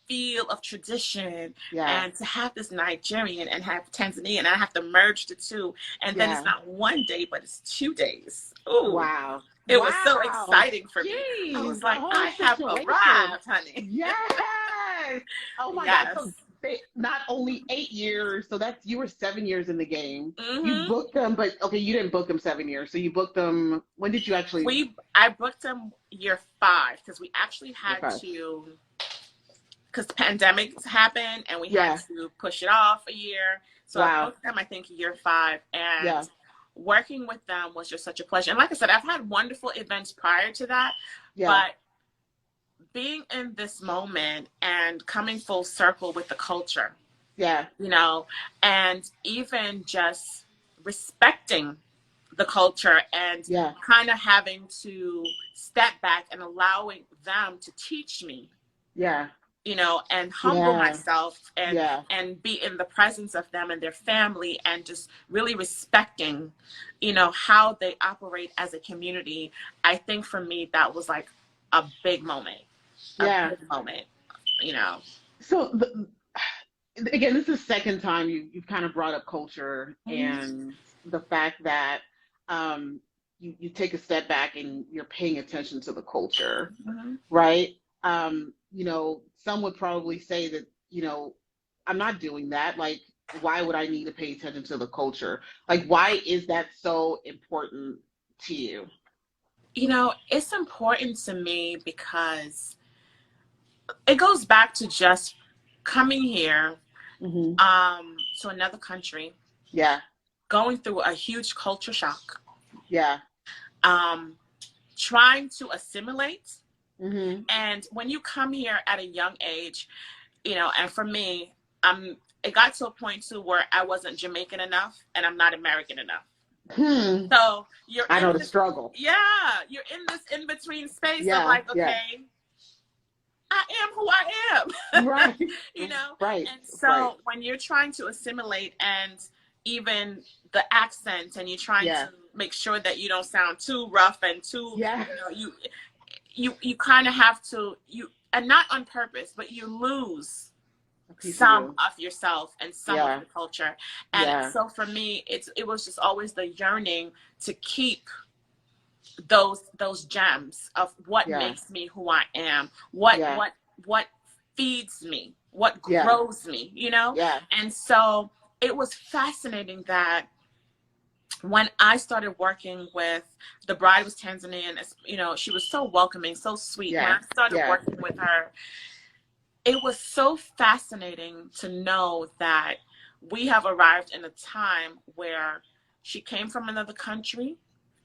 feel of tradition, Yeah. and to have this Nigerian and have Tanzanian, and I have to merge the two. And then it's Yeah. not one day, but it's 2 days. Ooh, Wow. it was so Wow. exciting for me. I Jeez, was the like, whole I have situation. arrived, honey. Yes. Oh my God. So Yes. not only 8 years, so that's you were 7 years in the game. You Hmm. booked them, but okay, you didn't book them 7 years. So you booked them. When did you actually? I booked them year 5 because we actually had Okay. to, because pandemics happened and we had Yeah. to push it off a year. So I Wow. booked them, I think, year 5. Yeah. And working with them was just such a pleasure. And like I said, I've had wonderful events prior to that, Yeah. but being in this moment and coming full circle with the culture, Yeah. and even just respecting the culture and Yeah. kind of having to step back and allowing them to teach me, Yeah. and humble Yeah. myself and Yeah. be in the presence of them and their family, and just really respecting, how they operate as a community. I think for me that was like a big moment. Yeah. big moment, you know. So again, this is the second time you've kind of brought up culture Mhm. and the fact that you take a step back and you're paying attention to the culture, Mhm. right? Some would probably say that, I'm not doing that. Like, why would I need to pay attention to the culture? Like, why is that so important to you? It's important to me because it goes back to just coming here Hmm. to another country, Yeah, going through a huge culture shock, yeah. um, trying to assimilate. Hmm. And when you come here at a young age, and for me, it got to a point too where I wasn't Jamaican enough and I'm not American enough. Hmm. So you're I know in the this, struggle. yeah, you're in this in between space of Yeah, like, yeah. okay, I am who I am, Right, you know? right, And right. so when you're trying to assimilate and even the accent and you're trying Yeah, to make sure that you don't sound too rough and too, yeah. you kind of have to, and not on purpose, but you lose A piece of some you. of yourself and some of Yeah, your culture. And yeah, so for me, it was just always the yearning to keep those gems of what yeah, makes me who I am, what yeah, what what feeds me, what yeah, grows me, yeah. And so it was fascinating that when I started working with the bride was Tanzanian, she was so welcoming, so sweet. When Yeah, I started yeah. working with her, it was so fascinating to know that we have arrived in a time where she came from another country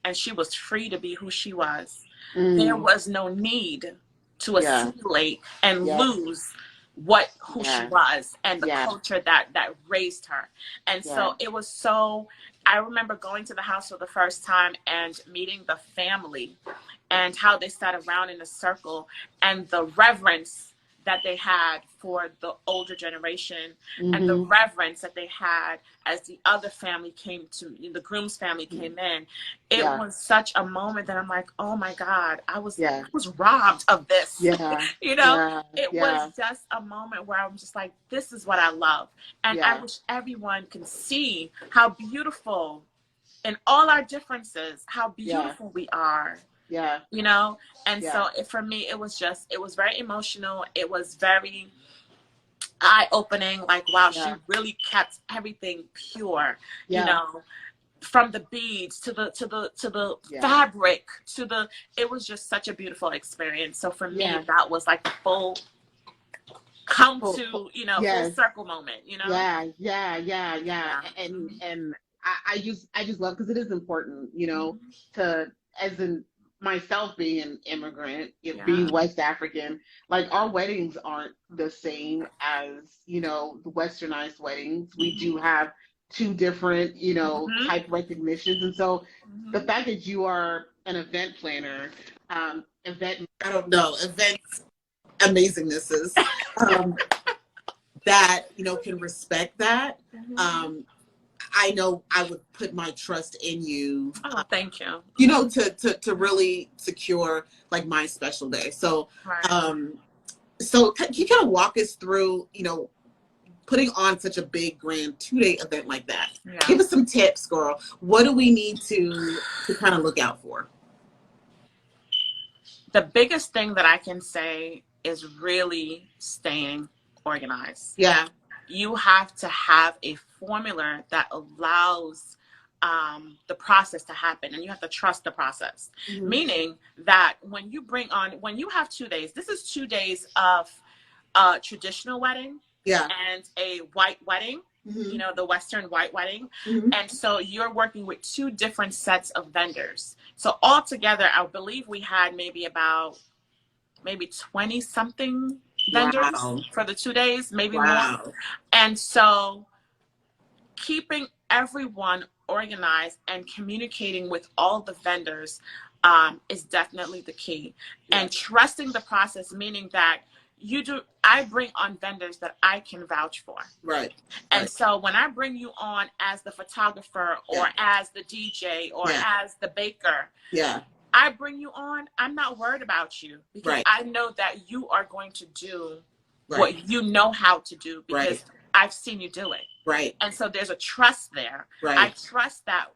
and she was free to be who she was. There Mm, was no need to yeah, assimilate and yeah, lose who she yeah, was and the yeah, culture that raised her. And yeah. so it was so I remember going to the house for the first time and meeting the family and how they sat around in a circle and the reverence that they had for the older generation and the Mm-hmm. reverence that they had as the other family the groom's family came in. It Yeah, was such a moment that I'm like, oh my God, I was yeah, robbed of this. yeah, you know, yeah, it was yeah, just a moment where I'm just like, this is what I love. And I yeah, wish everyone can see how beautiful in all our differences, how yeah, beautiful we are, yeah, you know? And yeah, so for me, it was very emotional. It was very eye-opening. Like, wow, she yeah, really kept everything pure, you yeah, know, from the beads to the yeah, fabric it was just such a beautiful experience. So for me, yeah. that was like the full come Full, to, full yes. circle moment. Yeah, yeah, yeah, yeah. Yeah. And I just love because it is important, Mhm. to as in myself being an immigrant, Yeah. being West African, like our weddings aren't the same as, the westernized weddings. We do have two different, Mhm. type recognitions. And so the Mhm. fact that you are an event planner, I don't know, event amazingnesses, um, that, can respect that. Mhm. Um, I know I would put my trust in you, Oh, thank you. to really secure like my special day. So, Right. um, can you kind of walk us through, putting on such a big grand 2-day event like that? Yeah. Give us some tips, girl. What do we need to kind of look out for? The biggest thing that I can say is really staying organized. Yeah. You have to have a formula that allows the process to happen, and you have to trust the process. Mm-hmm. Meaning that when you have 2 days, this is 2 days of traditional wedding, Yeah. and a white wedding, Mm-hmm. the Western white wedding. Mm-hmm. And so you're working with two different sets of vendors. So altogether, I believe we had maybe 20 something vendors Wow. for the 2 days, maybe more. Wow. And so keeping everyone organized and communicating with all the vendors is definitely the key. Yeah. And trusting the process, meaning that I bring on vendors that I can vouch for. Right. And Right. so when I bring you on as the photographer or Yeah. as the DJ or Yeah. as the baker, Yeah. I bring you on, I'm not worried about you because Right. I know that you are going to do Right. what you know how to do because Right. I've seen you do it. Right. And so there's a trust there. Right. I trust that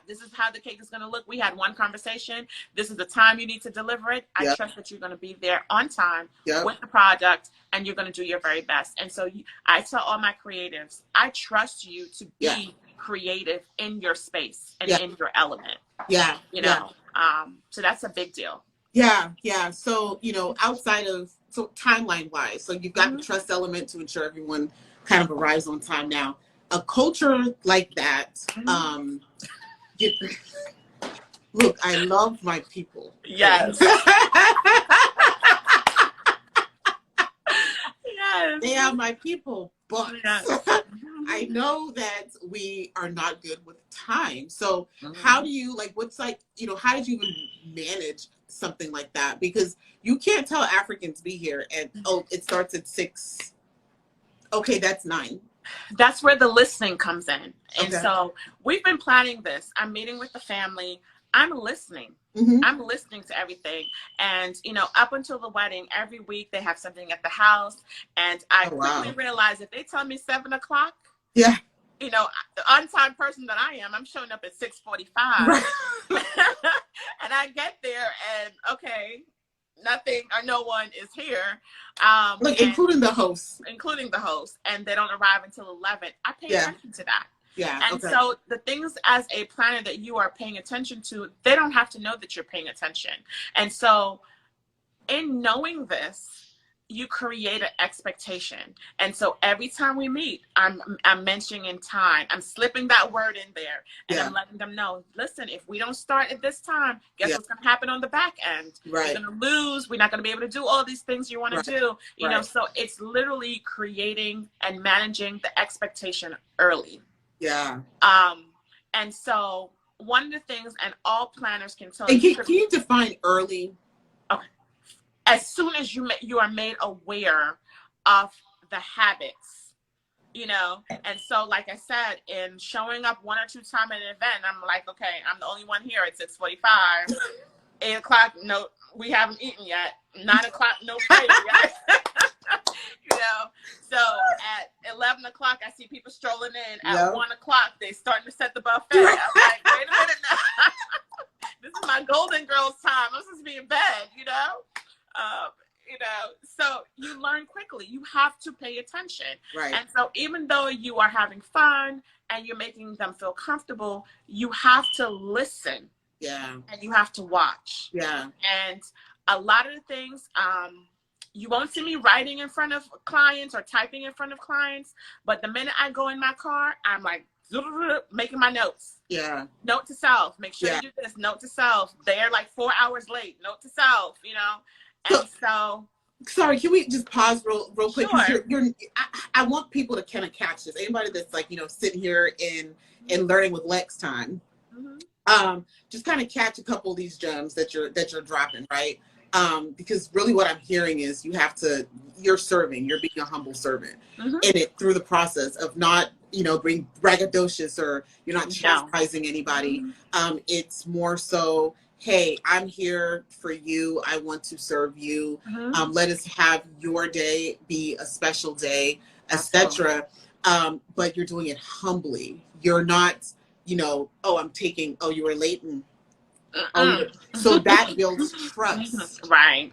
this is how the cake is going to look. We had one conversation. This is the time you need to deliver it. I Yep. trust that you're going to be there on time Yep. with the product and you're going to do your very best. And so I tell all my creatives, I trust you to be Yeah. creative in your space and Yeah. in your element, Yeah. you know? So that's a big deal. Yeah. Yeah. So, outside of, so timeline wise, so you've got the Mhm. trust element to ensure everyone kind of arrives on time. Now, a culture like that, look, I love my people. Yes. Yes. They are my people, but Yes. I know that we are not good with time. So Mhm. how do you how did you even manage something like that? Because you can't tell Africans be here and it starts at 6. Okay, that's 9. That's where the listening comes in. And Okay. so we've been planning this. I'm meeting with the family. I'm listening. Mm-hmm. I'm listening to everything. And, up until the wedding, every week they have something at the house. And I quickly realized if they tell me 7:00, yeah, the on-time person that I am, I'm showing up at 6:45. right. And I get there and, okay, nothing or no one is here. Including the hosts. Including the host. And they don't arrive until 11. I pay attention to that. Yeah. And so the things as a planner that you are paying attention to, they don't have to know that you're paying attention. And so in knowing this, you create an expectation. And so every time we meet, I'm mentioning in time. I'm slipping that word in there. And I'm letting them know, listen, if we don't start at this time, guess what's going to happen on the back end? Right. You're going to lose. We're not going to be able to do all these things you want to do. You know, so it's literally creating and managing the expectation early. Yeah. And so one of the things, and all planners can tell you. you. Can you define early? Okay. As soon as you are made aware of the habits, and so like I said, in showing up 1 or 2 times at an event, I'm like, okay, I'm the only one here at 6:45. 8:00, no, we haven't eaten yet. 9:00, no prayer yet. So at 11:00, I see people strolling in. At 1:00, they starting to set the buffet. I'm like, wait a minute now. This is my Golden Girls time. I'm supposed to be in bed, So you learn quickly. You have to pay attention. Right. And so even though you are having fun and you're making them feel comfortable, you have to listen. Yeah. And you have to watch. Yeah. And a lot of the things, you won't see me writing in front of clients or typing in front of clients, but the minute I go in my car, I'm like making my notes. Yeah. Note to self, make sure you do this. Note to self, they're like 4 hours late. Note to self, And so sorry, can we just pause real quick? Sure. I want people to kind of catch this. Anybody that's sitting here and learning with Lex time. Mm-hmm. Just kind of catch a couple of these gems that you're dropping, right? Because really what I'm hearing is you're serving, you're being a humble servant in it through the process of not, being braggadocious or you're not chastising anybody. It's more so, hey, I'm here for you. I want to serve you. Let us have your day be a special day, etc. But you're doing it humbly. You're not, you were late and so that builds trust. Right.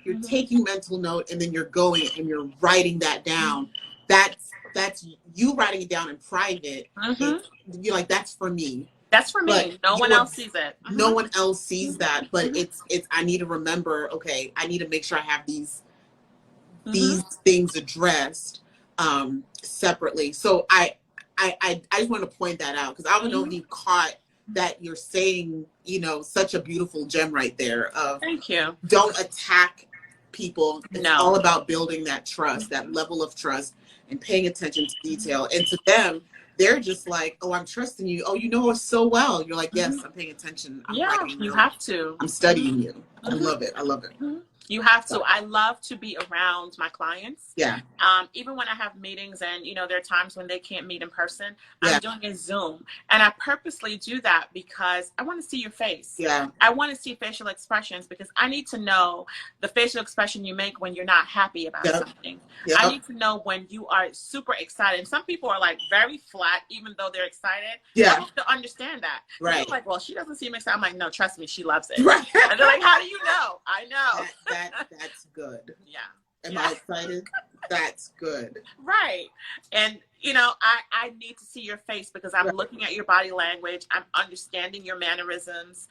You're taking mental note and then you're going and you're writing that down. That's you writing it down in private. You're like, that's for me. That's for me. No one else sees it. No one else sees that, but it's I need to remember, okay, I need to make sure I have these things addressed separately. So I just want to point that out because I don't know if you caught that you're saying, such a beautiful gem right there of thank you. Don't attack people. It's all about building that trust, that level of trust and paying attention to detail. And to them, they're just like, oh, I'm trusting you. Oh, you know us so well. You're like, yes, I'm paying attention. I'm you have to. I'm studying you. I love it. I love it. You have to. I love to be around my clients. Yeah. Even when I have meetings and, there are times when they can't meet in person, Yeah. I'm doing a Zoom. And I purposely do that because I want to see your face. Yeah. I want to see facial expressions because I need to know the facial expression you make when you're not happy about something. Yep. I need to know when you are super excited. And some people are like very flat, even though they're excited. Yeah. I have to understand that. Right. They're like, well, she doesn't seem excited. I'm like, no, trust me, she loves it. Right. And they're like, how do you know? I know. That's good. Yeah. Am I excited? That's good. Right. And, I need to see your face because I'm looking at your body language. I'm understanding your mannerisms.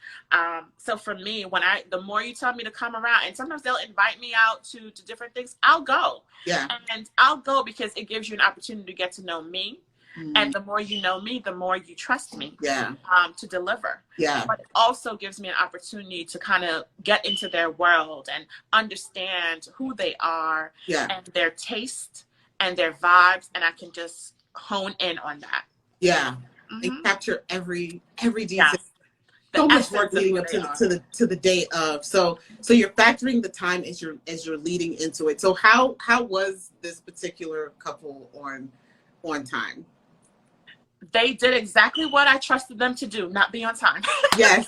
So for me, the more you tell me to come around, and sometimes they'll invite me out to different things, I'll go. Yeah. And I'll go because it gives you an opportunity to get to know me. Mm-hmm. And the more you know me, the more you trust me to deliver. Yeah. But it also gives me an opportunity to kind of get into their world and understand who they are and their taste and their vibes. And I can just hone in on that. Yeah. Mm-hmm. And capture every detail. Yeah. So much work leading up to the day of. So you're factoring the time as you're leading into it. So how was this particular couple on time? They did exactly what I trusted them to do, not be on time. Yes.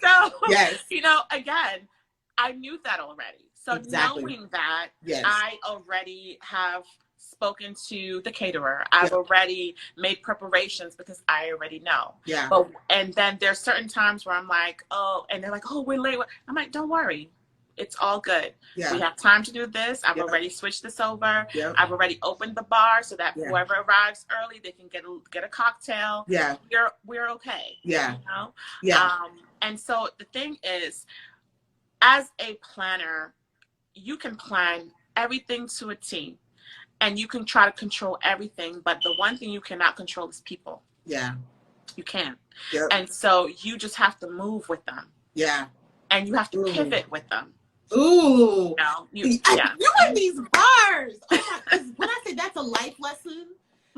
So, yes. Again, I knew that already. So knowing that, I already have spoken to the caterer. I've already made preparations because I already know. Yeah. And then there's certain times where I'm like, oh, and they're like, oh, we're late. I'm like, don't worry. It's all good. Yeah. We have time to do this. I've already switched this over. Yep. I've already opened the bar so that whoever arrives early, they can get a cocktail. Yeah. We're okay. Yeah. Yeah. And so the thing is, as a planner, you can plan everything to a T and you can try to control everything. But the one thing you cannot control is people. Yeah. You can't. Yep. And so you just have to move with them. Yeah. And you have to pivot with them. Ooh. You have these bars. Oh my, when I say that's a life lesson,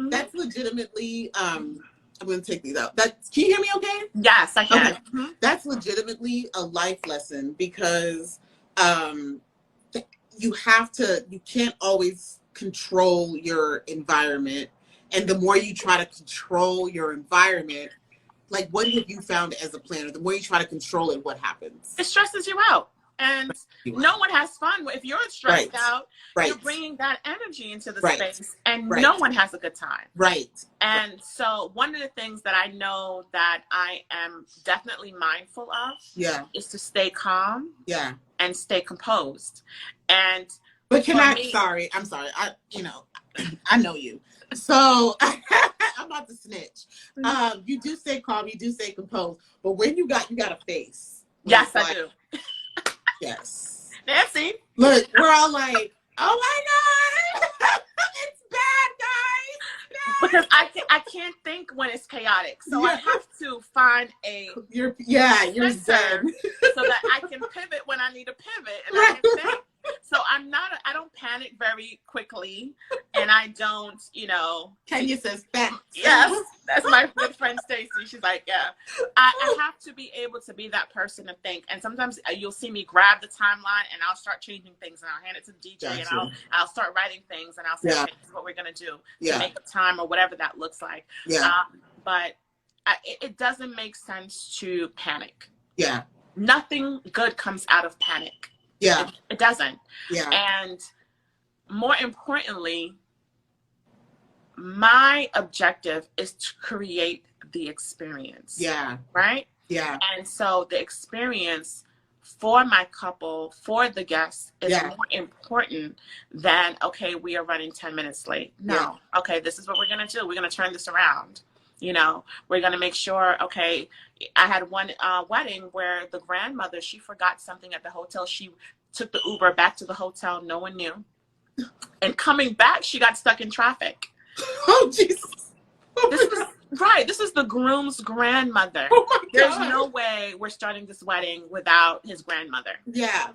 that's legitimately, I'm going to take these out. Can you hear me okay? Yes, I can. Okay. Mm-hmm. That's legitimately a life lesson because you can't always control your environment. And the more you try to control your environment, like what have you found as a planner? The more you try to control it, what happens? It stresses you out. And no one has fun. If you're stressed out, you're bringing that energy into the space and no one has a good time. Right. And so one of the things that I know that I am definitely mindful of is to stay calm and stay composed. But I'm sorry. I know you. So I'm about to snitch. You do stay calm, you do stay composed, but when you got a face. Yes, I do. Yes. Nancy. Look, we're all like, oh my God, it's bad, guys. Because I can't think when it's chaotic. So I have to find you're zen. So that I can pivot when I need to pivot. And I can think. So I don't panic very quickly, and I don't, Kenya says facts. Yes, that's my good friend Stacy. She's like, yeah. I have to be able to be that person to think. And sometimes you'll see me grab the timeline, and I'll start changing things, and I'll hand it to the DJ, and I'll start writing things, and I'll say, okay, this is what we're gonna do to make up time or whatever that looks like. Yeah. But it doesn't make sense to panic. Yeah. Nothing good comes out of panic. Yeah. It doesn't. Yeah. And more importantly, my objective is to create the experience. Yeah. Right? Yeah. And so the experience for my couple, for the guests, is more important than, okay, we are running 10 minutes late. No. Yeah. Okay, this is what we're going to do. We're going to turn this around. We're going to make sure, okay, I had one wedding where the grandmother, she forgot something at the hotel. She took the Uber back to the hotel. No one knew. And coming back, she got stuck in traffic. Oh, Jesus. This is the groom's grandmother. Oh my God. There's no way we're starting this wedding without his grandmother. Yeah.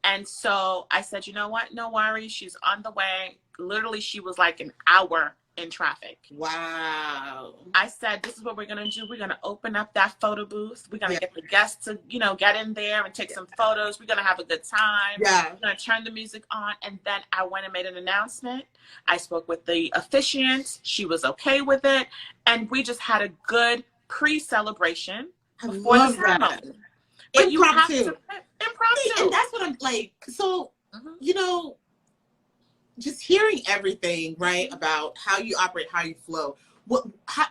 And so I said, you know what? No worries. She's on the way. Literally, she was like an hour in traffic. Wow. I said, this is what we're going to do. We're going to open up that photo booth. We're going to get the guests to, get in there and take some photos. We're going to have a good time. Yeah. We're going to turn the music on. And then I went and made an announcement. I spoke with the officiant. She was okay with it. And we just had a good pre-celebration before the ceremony. But you have to, impromptu. And that's what I'm like. So, just hearing everything, right, about how you operate, how you flow. What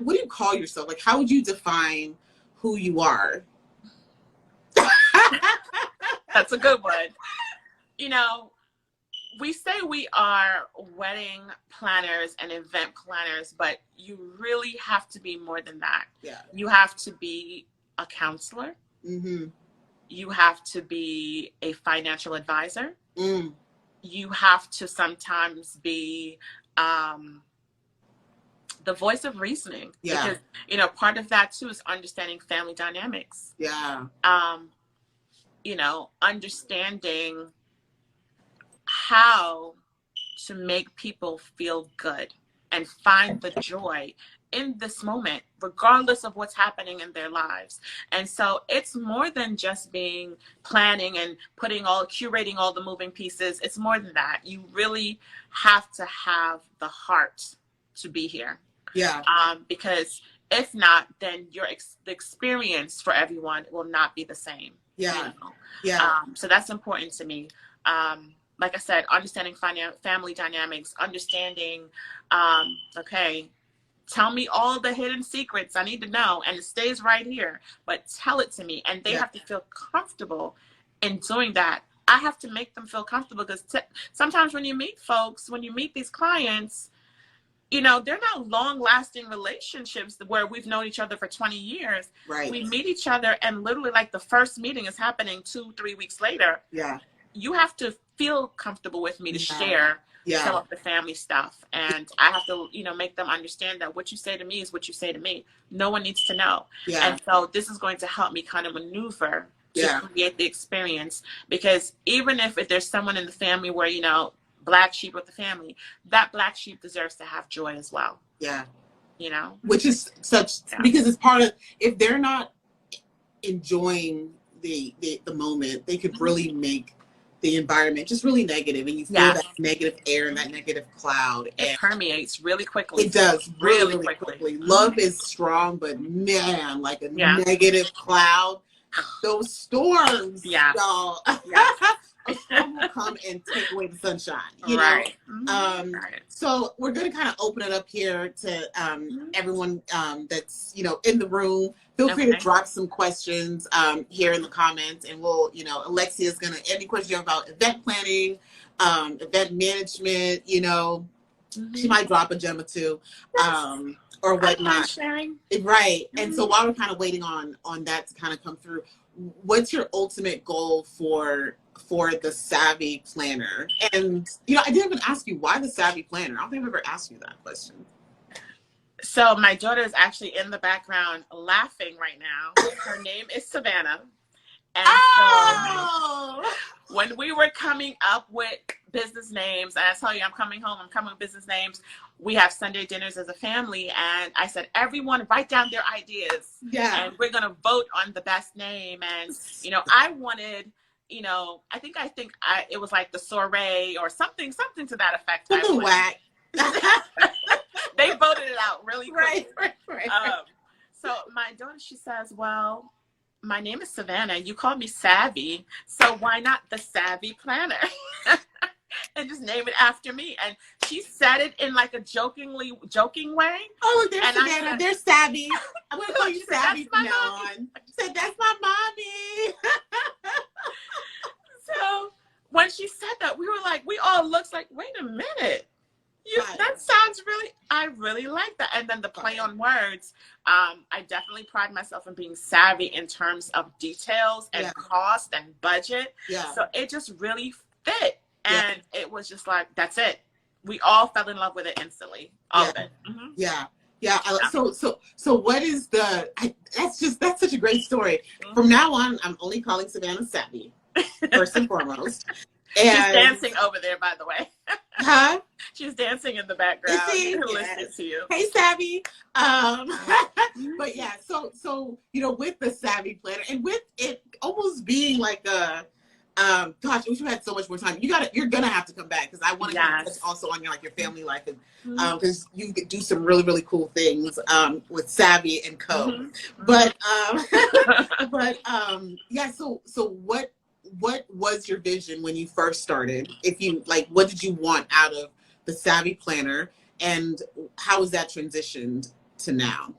do you call yourself? Like, how would you define who you are? That's a good one. We say we are wedding planners and event planners, but you really have to be more than that. Yeah. You have to be a counselor. Mm-hmm. You have to be a financial advisor. Mm. You have to sometimes be the voice of reasoning. Yeah. Because, part of that too is understanding family dynamics. Yeah. Understanding how to make people feel good and find the joy in this moment, regardless of what's happening in their lives. And so it's more than just planning and curating all the moving pieces. It's more than that. You really have to have the heart to be here. Yeah. Because if not, then the experience for everyone will not be the same. Yeah. Yeah. So that's important to me. Like I said, understanding family dynamics, understanding, tell me all the hidden secrets I need to know, and it stays right here, but tell it to me. And they have to feel comfortable in doing that. I have to make them feel comfortable because sometimes when you meet these clients, they're not long-lasting relationships where we've known each other for 20 years. Right. We meet each other and literally like the first meeting is happening 2-3 weeks later. Yeah. You have to feel comfortable with me to share some of the family stuff. And I have to, make them understand that what you say to me is what you say to me. No one needs to know. Yeah. And so this is going to help me kind of maneuver to create the experience. Because even if there's someone in the family where, black sheep of the family, that black sheep deserves to have joy as well. Yeah. Which is because it's part of, if they're not enjoying the moment, they could really make the environment just really negative, and you feel that negative air and that negative cloud. It permeates really quickly. It does really quickly. Love is strong, but man, like a negative cloud, those storms, y'all. A storm will come and take away the sunshine. Right. So we're going to kind of open it up here to everyone that's in the room. Feel free to drop some questions here in the comments, and we'll, Alexia's going to, any question about event planning, event management, she might drop a gem or two, or whatnot. Sharing. Right. And so while we're kind of waiting on that to kind of come through, what's your ultimate goal for the Savvy Planner? And, I didn't even ask you why the Savvy Planner. I don't think I've ever asked you that question. So my daughter is actually in the background laughing right now. Her name is Savannah. And so when we were coming up with business names, and I tell you, I'm coming with business names. We have Sunday dinners as a family. And I said, everyone write down their ideas. Yeah. And we're going to vote on the best name. And, I wanted, I think it was like the soiree or something to that effect. Something whack. They voted it out really quick. Right. So my daughter, she says, well, my name is Savannah. You call me Savvy. So why not the Savvy Planner? And just name it after me. And she said it in like a joking way. Oh, there's Savannah. There's Savvy. I'm going to call you Savvy from now on. She said, that's my mommy. So when she said that, we were like, we all looked like, wait a minute. That sounds I really like that. And then the play on words, I definitely pride myself in being savvy in terms of details and cost and budget. Yeah. So it just really fit. And it was just like, that's it. We all fell in love with it instantly. All of it. Mm-hmm. Yeah. Yeah. So what is that's such a great story. Mm-hmm. From now on, I'm only calling Savannah Savvy, first and foremost. And she's dancing over there, by the way. Huh? She's dancing in the background, listening to you. Hey, Savvy. But yeah, so with the Savvy Planner and with it almost being like a gosh, I wish we had so much more time. You're gonna have to come back because I want to touch also on your family life, and because you do some really really cool things with Savvy and Co. But yeah. So what was your vision when you first started? If you what did you want out of the Savvy Planner, and how has that transitioned to now?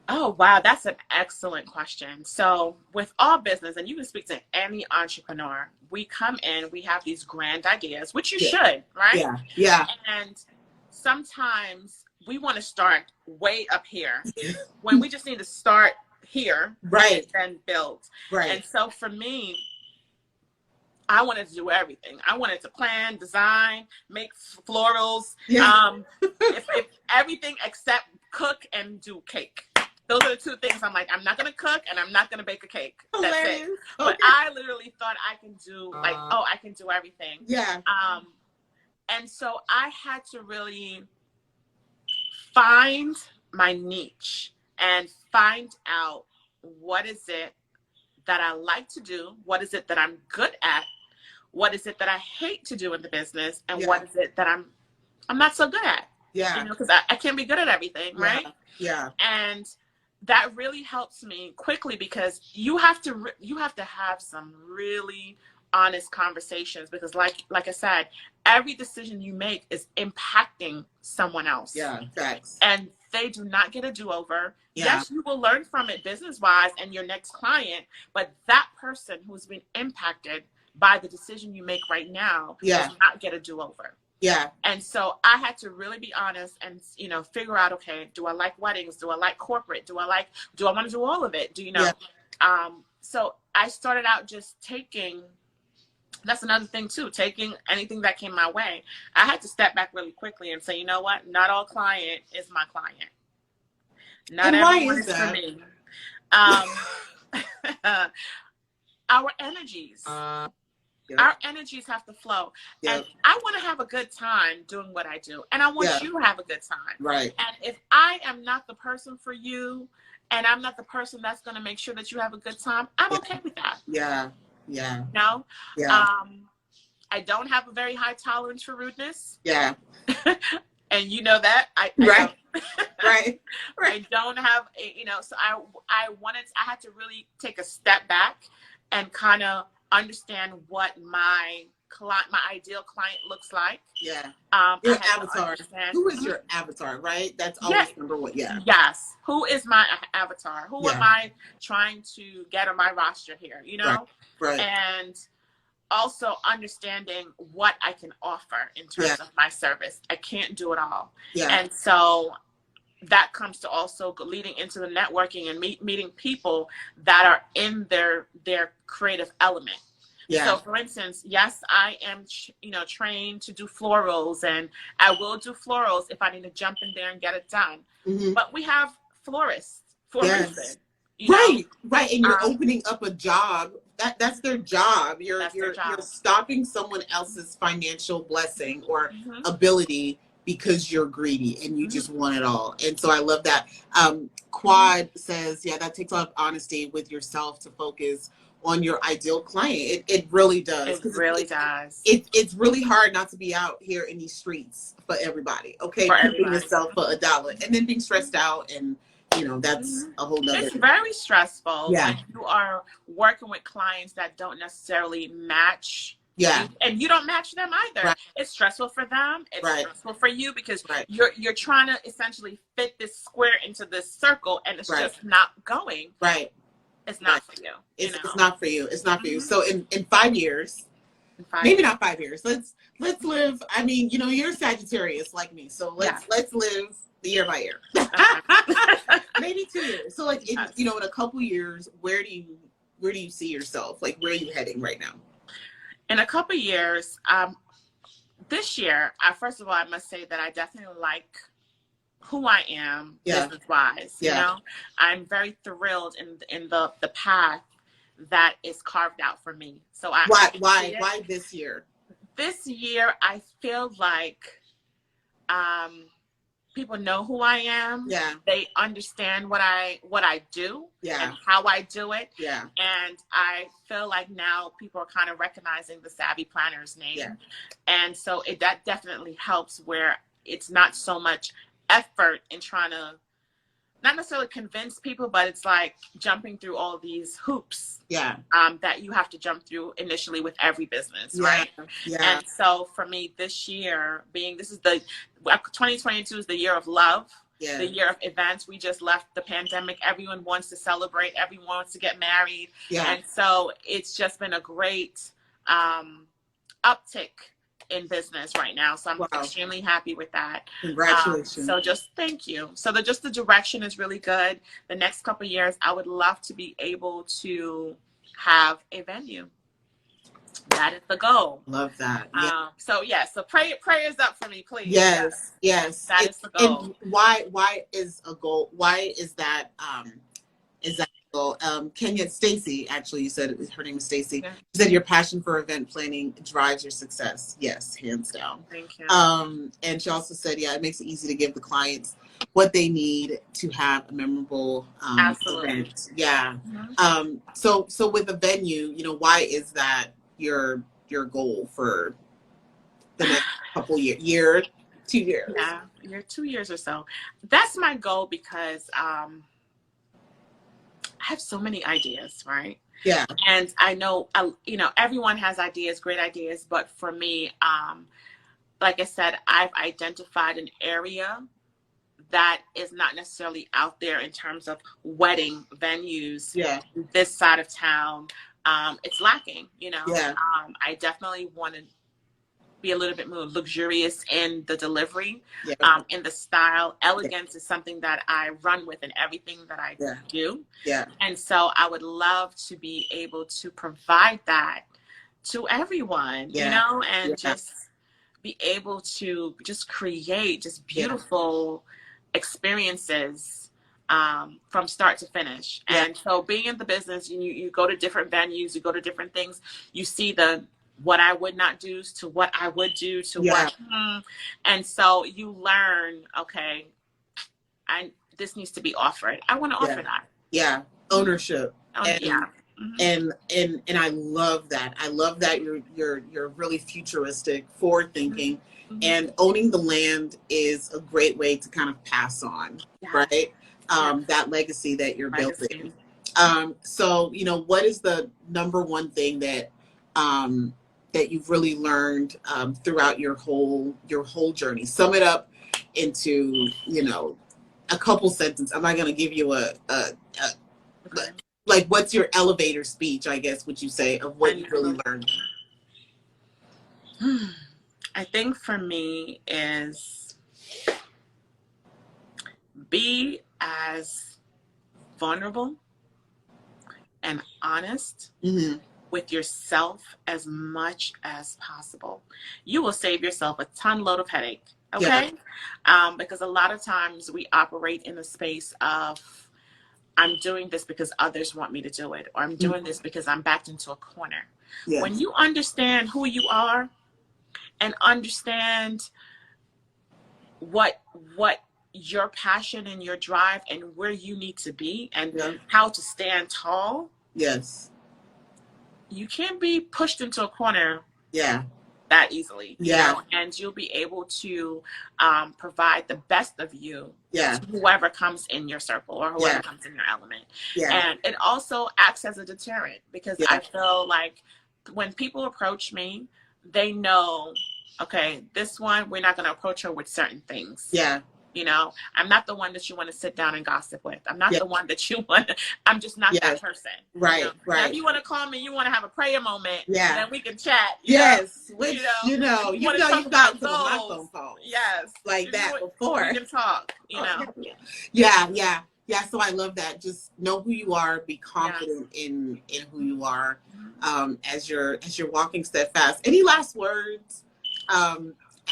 Oh, wow. That's an excellent question. So with all business, and you can speak to any entrepreneur, we come in, we have these grand ideas, which you should, right? Yeah. Yeah. And sometimes we want to start way up here when we just need to start here. Right. And then build. Right. And so for me, I wanted to do everything. I wanted to plan, design, make florals, if everything except cook and do cake. Those are the two things I'm like, I'm not going to cook and I'm not going to bake a cake. That's it. Okay. But I literally thought I can do I can do everything. Yeah. And so I had to really find my niche and find out what is it that I like to do? What is it that I'm good at? What is it that I hate to do in the business? And what is it that I'm not so good at? Yeah. Because I can't be good at everything, right? Yeah. And that really helps me quickly because you have to have some really honest conversations because like I said, every decision you make is impacting someone else. Yeah, facts. And they do not get a do-over. Yeah. Yes, you will learn from it business-wise and your next client, but that person who's been impacted by the decision you make right now does not get a do-over. Yeah. And so I had to really be honest and, figure out, okay, do I like weddings? Do I like corporate? Do I want to do all of it? So I started out just that's another thing too, taking anything that came my way. I had to step back really quickly and say, you know what? Not all client is my client. Not everyone is for me. Our energies. Our energies have to flow. And I want to have a good time doing what I do. And I want you to have a good time. Right. And if I am not the person for you and I'm not the person that's going to make sure that you have a good time, I'm okay with that. Yeah. Yeah. No? Yeah. I don't have a very high tolerance for rudeness. Yeah. And you know that. I don't have, so I had to really take a step back and kind of understand what my ideal client looks like. Yeah. Your avatar. Who is your avatar, right? That's always number one. Yeah. Yes. Who is my avatar? Who am I trying to get on my roster here? Right. And also understanding what I can offer in terms of my service. I can't do it all. Yeah. And so that comes to also leading into the networking and meeting people that are in their creative element. Yeah. So for instance, yes, I am, trained to do florals and I will do florals if I need to jump in there and get it done. Mm-hmm. But we have florists for a reason. Right. And you're opening up a job. That's their job. You're stopping someone else's financial blessing or ability because you're greedy and you just want it all. And so I love that. Quad says, that takes a lot of honesty with yourself to focus on your ideal client. It really does. It really does. It's really hard not to be out here in these streets for everybody. Okay. Keeping yourself for $1 and then being stressed out and that's a whole nother. It's very stressful when you are working with clients that don't necessarily match. Yeah. And you don't match them either. Right. It's stressful for them. It's stressful for you because you're trying to essentially fit this square into this circle and it's just not going. Right. It's not for you. It's not for you. It's not for you. So in 5 years, maybe not 5 years. Let's live. I mean, you're Sagittarius like me. So let's live year by year. Maybe 2 years. So in a couple years, where do you see yourself? Like, where are you heading right now? In a couple years, this year, first of all, I must say that I definitely like who I am business-wise. I'm very thrilled in the path that is carved out for me. So why this year? This year, I feel like people know who I am. Yeah. They understand what I do. Yeah. And how I do it. Yeah. And I feel like now people are kind of recognizing the Savvy Planner's name. Yeah. And so that definitely helps, where it's not so much effort in trying to not necessarily convince people, but it's like jumping through all these hoops. Yeah. That you have to jump through initially with every business, Yeah. right? Yeah. And so for me, this year this is 2022 is the year of love. Yeah. The year of events. We just left the pandemic. Everyone wants to celebrate. Everyone wants to get married. Yeah. And so it's just been a great uptick in business right now. So I'm extremely happy with that. Congratulations. So just thank you. So the direction is really good. The next couple of years, I would love to be able to have a venue. That is the goal. Love that. Yeah. So prayers up for me, please. Yes. Yes. That is the goal. And why is a goal? Why is that a goal? Kenya, Stacy, actually, you said her name is Stacy. Yeah. She said your passion for event planning drives your success. Yes, hands down. Thank you. And she also said, it makes it easy to give the clients what they need to have a memorable event. Yeah. Mm-hmm. So with a venue, why is that your goal for the next couple year, 2 years? Yeah, 2 years or so. That's my goal because I have so many ideas, right? Yeah. And I know, everyone has ideas, great ideas, but for me, like I said, I've identified an area that is not necessarily out there in terms of wedding venues. Yeah. This side of town. It's lacking, Yeah. I definitely want to be a little bit more luxurious in the delivery, in the style. Elegance is something that I run with in everything that I do. Yeah. And so I would love to be able to provide that to everyone, and just be able to just create just beautiful experiences from start to finish. And so being in the business, you go to different venues, you go to different things, you see what I would not do to what I would do to what, and so you learn, okay, this needs to be offered. I want to offer that. Yeah. Ownership. Mm-hmm. And I love that. I love that you're really futuristic, forward thinking, and owning the land is a great way to kind of pass on, right? That legacy that you're building. So, what is the number one thing that you've really learned throughout your whole journey? Sum it up into, a couple sentences. I'm not going to give you like, what's your elevator speech, I guess, would you say, of what you really learned? I think for me is be as vulnerable and honest with yourself as much as possible. You will save yourself a load of headache, okay? Because a lot of times we operate in a space of, I'm doing this because others want me to do it, or I'm doing this because I'm backed into a corner. Yes. When you understand who you are and understand what your passion and your drive and where you need to be and how to stand tall. Yes. You can't be pushed into a corner. Yeah. That easily. Yeah. And you'll be able to provide the best of you to whoever comes in your circle or whoever comes in your element. Yeah. And it also acts as a deterrent because I feel like when people approach me, they know, okay, this one, we're not going to approach her with certain things. Yeah. I'm not the one that you want to sit down and gossip with. I'm not the one that you want. I'm just not that person. Right, right. Now, if you want to call me, you want to have a prayer moment, then we can chat. Yes, which, you got some of my phone calls. Yes. Like that before. We can talk, Yeah. So I love that. Just know who you are. Be confident in who you are as you're walking steadfast. Any last words?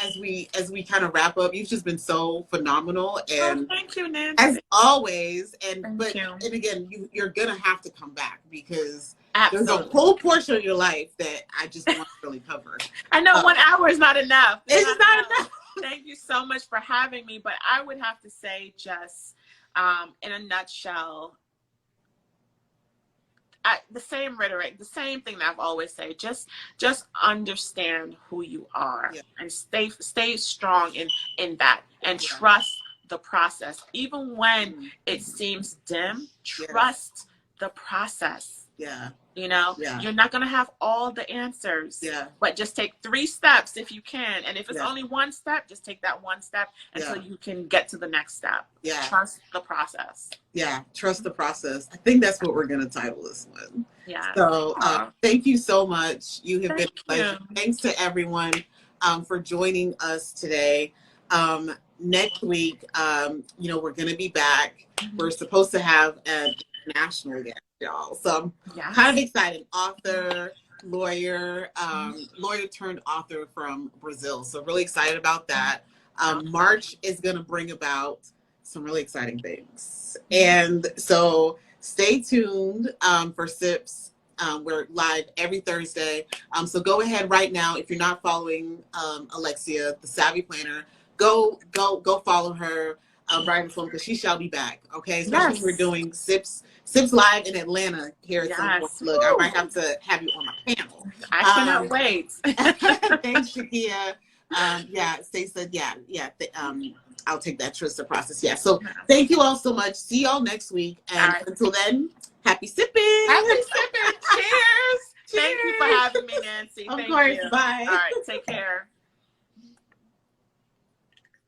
As we kind of wrap up, you've just been so phenomenal, and thank you, Nancy. as always. And thank you. And again, you're gonna have to come back because Absolutely. There's a whole portion of your life that I just want to really cover. I know 1 hour is not enough. It's not enough. Thank you so much for having me. But I would have to say, just in a nutshell, the same rhetoric, the same thing that I've always said. Just understand who you are, and stay strong in that, and trust the process, even when it seems dim. Trust the process. You know, you're not going to have all the answers, but just take 3 steps if you can. And if it's only 1 step, just take that 1 step until you can get to the next step. Trust the process. Trust the process. I think that's what we're going to title this one. So thank you so much. You have been a pleasure. Thanks to everyone for joining us today. Next week, you know, we're going to be back. We're supposed to have an international guest, y'all. So I'm kind of excited. Author, lawyer turned author from Brazil. So really excited about that. March is going to bring about some really exciting things. And so stay tuned for SIPS. We're live every Thursday. So go ahead right now. If you're not following Alexia, the Savvy Planner, go follow her right before, because she shall be back. Okay, especially when we're doing SIPS live in Atlanta here at some point. Look, I might have to have you on my panel. I cannot wait. Thanks, Shakia. Stacey said, I'll take that trust the process. So thank you all so much. See y'all next week. And until then, happy sipping. Happy sipping. Cheers. Thank you for having me, Nancy. Of course. Bye. All right. Take care.